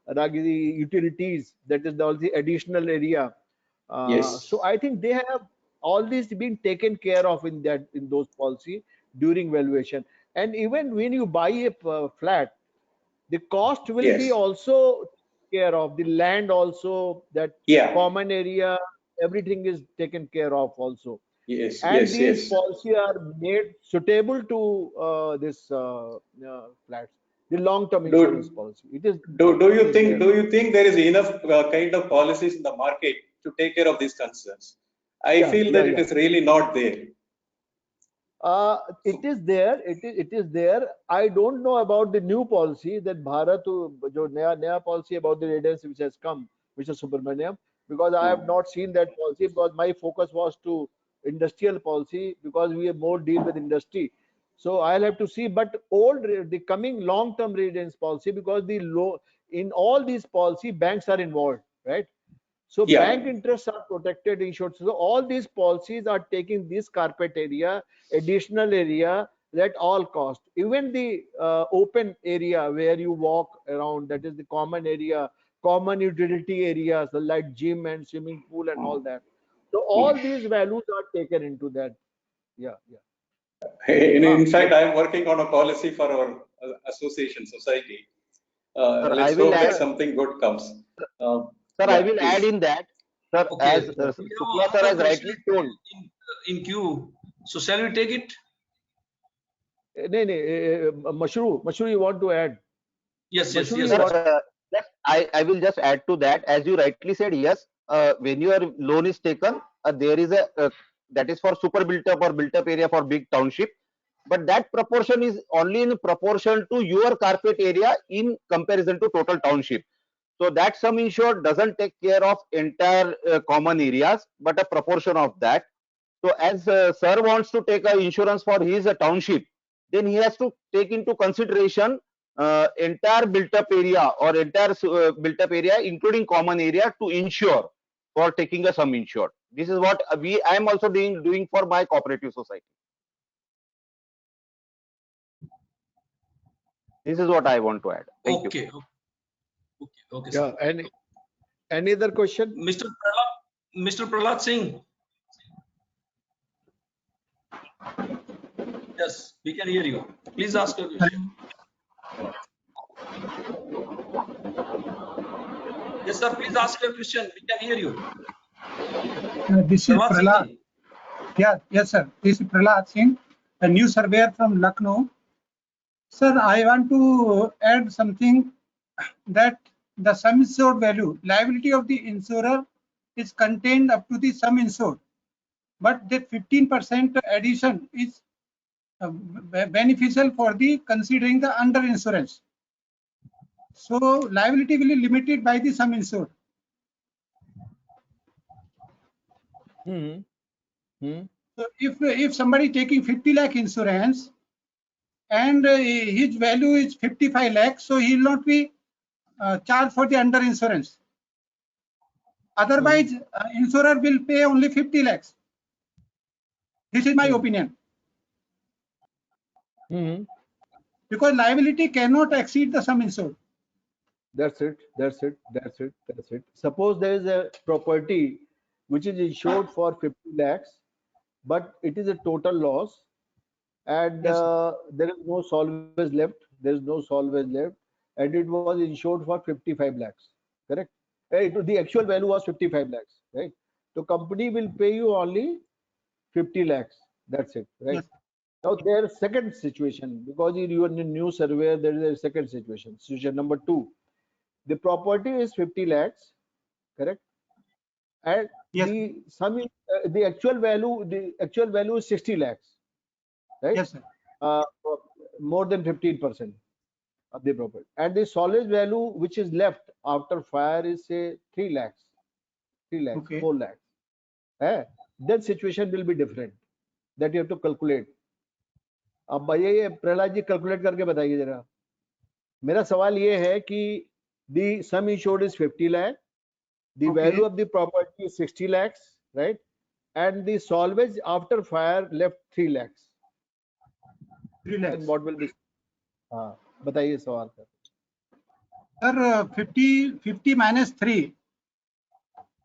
the utilities, that is all the additional area. So Yes. I think they have all these been taken care of in those policy during valuation. And even when you buy a flat, the cost will be Yes. also care of the land also, that Yeah. common area, everything is taken care of also. Yes. And Yes. these Yes. policy are made suitable to this flats, the long term insurance Do, policy. It is do it you is think there. there is enough kind of policies in the market to take care of these concerns? I Yeah, feel yeah, that it yeah. is really not there. It is there. It is there. I don't know about the new policy that Bharat, जो नया policy about the residents which has come, Mr. Subramaniam, because I have not seen that policy because my focus was to industrial policy because we have more deal with industry. So I'll have to see. But the coming long-term residence policy, because in all these policy banks are involved, right? So bank Yeah. interests are protected, insured. So all these policies are taking this carpet area, additional area at all cost. Even the open area where you walk around, that is the common area, common utility areas like gym and swimming pool and all that. So all these values are taken into that. Yeah, yeah. In Yes. fact, I am working on a policy for our association society. Sir, I Let's will hope that add. something good comes. Sir, I Yeah, will add please. in that, sir, Okay, as we have Shukla sir another has question rightly told. in queue. So shall we take it? Mashru, you want to add? Yes, yes, Mashru, yes, you Sir, want? yes. I will just add to that. As you rightly said, yes, when your loan is taken, there is a that is for super built up or built up area for big township, but that proportion is only in proportion to your carpet area in comparison to total township. So that sum insured doesn't take care of entire common areas, but a proportion of that. So as sir wants to take a insurance for his township, then he has to take into consideration entire built up area or entire built up area, including common area, to insure for taking a sum insured. This is what I am also doing for my cooperative society. This is what I want to add. Thank you. Okay, okay, Yeah. sir. Any other question? Mr. Prahlad Singh. Yes, we can hear you. Please ask your question. Yes, sir. Please ask your question. We can hear you. This is Prahlad Prahlad. Singh. Yes, sir. This is Prahlad Singh, a new surveyor from Lucknow. Sir, I want to add something that the sum insured value, liability of the insurer is contained up to the sum insured, but that 15% addition is beneficial for the considering the under insurance. So liability will be limited by the sum insured. Hmm. So if somebody taking 50 lakh insurance, and his value is 55 lakhs, so he will not be charged for the under insurance. Otherwise, insurer will pay only 50 lakhs. This is my opinion, Mhm. because liability cannot exceed the sum insured. That's it. That's it. That's it. That's it. Suppose there is a property which is insured for 50 lakhs, but it is a total loss, and Yes, sir. there is no solvage left. There is no solvage left, and it was insured for 55 lakhs. Correct? The actual value was 55 lakhs, right? So company will pay you only 50 lakhs. That's it, right? Yes. Now there's second situation, because you are in a new surveyor, there is a second situation. Situation number 2. The property is 50 lakhs, correct? And Yes. the actual value is 60 lakhs, right? Yes, sir. Uh, more than 15% of the property. And the solid value which is left after fire is say 3 lakhs, 3 lakhs, Okay. 4 lakhs. Then situation will be different. That you have to calculate. अब भैया ये Prahlad ji calculate करके बताइए जरा. मेरा सवाल ये है कि the sum insured is 50 lakh, the Okay. value of the property is 60 lakhs, right? And the salvage after fire left 3 lakhs. 3 And lakhs. what will be? हाँ, बताइए सवाल का. Sir, 50 minus 3.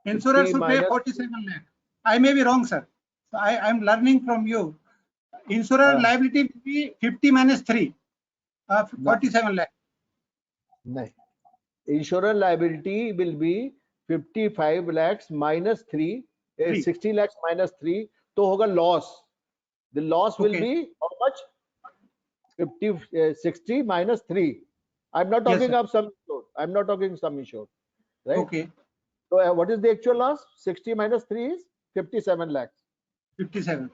Insurer 50 should pay minus 47 lakh. I may be wrong, sir. So I am learning from you. Insurer liability will be 50 minus 3. 47 lakh. नहीं. Insurance liability will be 55 lakhs minus 3, 60 lakhs minus 3, तो होगा loss. The loss will Okay. be how much? 60 minus 3. I'm not Yes, talking sir. of sum insured. I'm not talking sum insured, right? Okay. So what is the actual loss? 60 minus 3 is 57 lakhs. 57.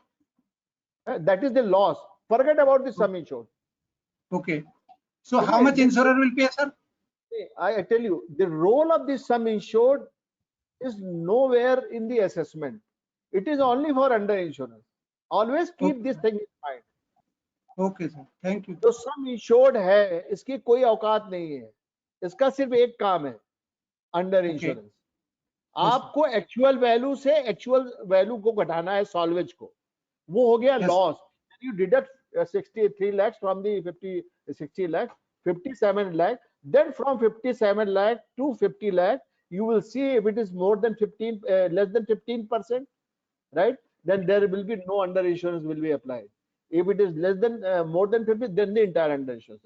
That is the loss. Forget about the sum insured. Okay. So how Okay, much this- insurer will pay, sir? I tell you, the role of the sum insured is nowhere in the assessment. It is only for under insurance. Always keep Okay. this thing in mind. Okay, sir. Thank you. जो सम insured है इसकी कोई औकात नहीं है. इसका सिर्फ एक काम है, अंडर इंश्योरेंस. आपको एक्चुअल वैल्यू से एक्चुअल वैल्यू को घटाना है, सॉल्वेज को. वो हो गया Yes. Loss. You deduct 63 lakhs from the 60 lakh, 57 lakh. Then from 57 lakh to 50 lakh, you will see if it is more than 15, less than 15%, right? Then there will be no under insurance will be applied. If it is less than more than 50, then the entire under insurance.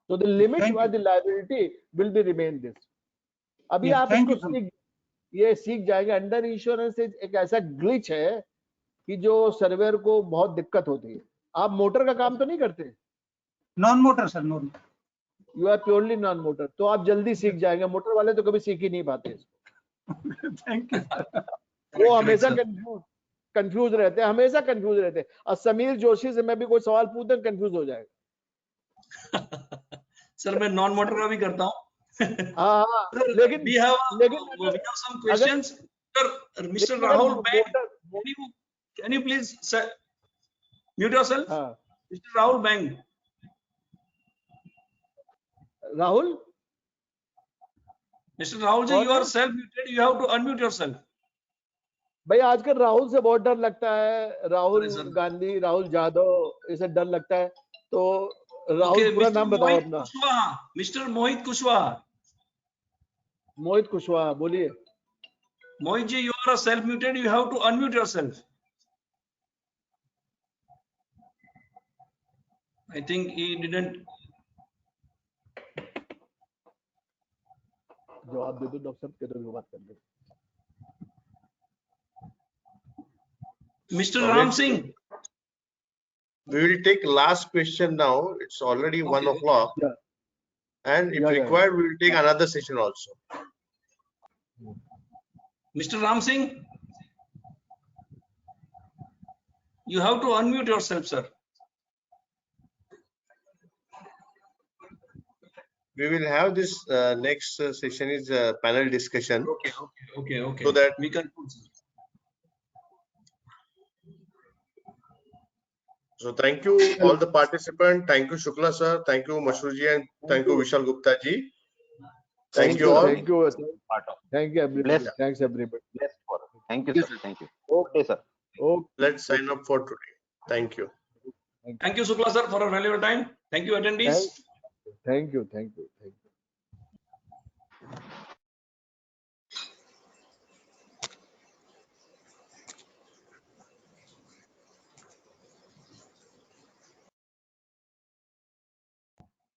So the limit Thank by you. the liability will be remain this. अभी Yes, आप thank इसको you, sir. सीख जाएंगे. Under insurance एक ऐसा glitch है कि जो सर्वेयर को बहुत दिक्कत होती है. आप मोटर का काम तो नहीं करते. Non-motor, sir. No. You are purely non motor, तो आप जल्दी सीख जाएंगे. मोटर वाले तो कभी सीख ही नहीं पाते इसको. Thank you, sir. वो हमेशा कंफ्यूज रहते हैं, हमेशा कंफ्यूज रहते हैं. और समीर जोशी से मैं भी कोई सवाल पूछ दूं कंफ्यूज हो जाएगा. सर मैं नॉन मोटर का भी करता हूँ. हाँ, लेकिन we have some questions. Sir, Mr. Rahul Bang, can you please mute yourself? हाँ, Mr. Rahul Bang. Rahul. Mr. Rahul ji, you are self muted. You have to unmute yourself. भाई आजकल राहुल से बहुत डर लगता है. Rahul Sorry, sir. गांधी, राहुल यादव, इसे डर लगता है. तो राहुल Okay, पूरा Mr. नाम बताओ Mohit अपना. Kushwaha. Mr. Mohit Kushwaha. मोहित कुशवाहा, बोलिए. Mohit ji, you are self muted. You have to unmute yourself. I think he didn't. जवाब दे दो डॉक्टर साहब, के दो बात कर ले. Mr. Ram Singh. We will take last question now. It's already 1 Okay. o'clock. Yeah. And if Yeah, yeah, required, we will take another session also. Mr. Ram Singh. You have to unmute yourself, sir. We will have this next session is panel discussion. Okay. So that we can. So thank you all the participants. Thank you Shukla sir. Thank you Mashruji and thank you Vishal Gupta ji. Thank you all. Thank you. Part of Thank you, everybody. Bless. Thanks, everybody. Bless for us. Thank you, sir. Thank you. Okay, sir. Okay. Let's sign up for today. Thank you. Thank you, Shukla sir, for a valuable time. Thank you, attendees. Thank you. Thank you.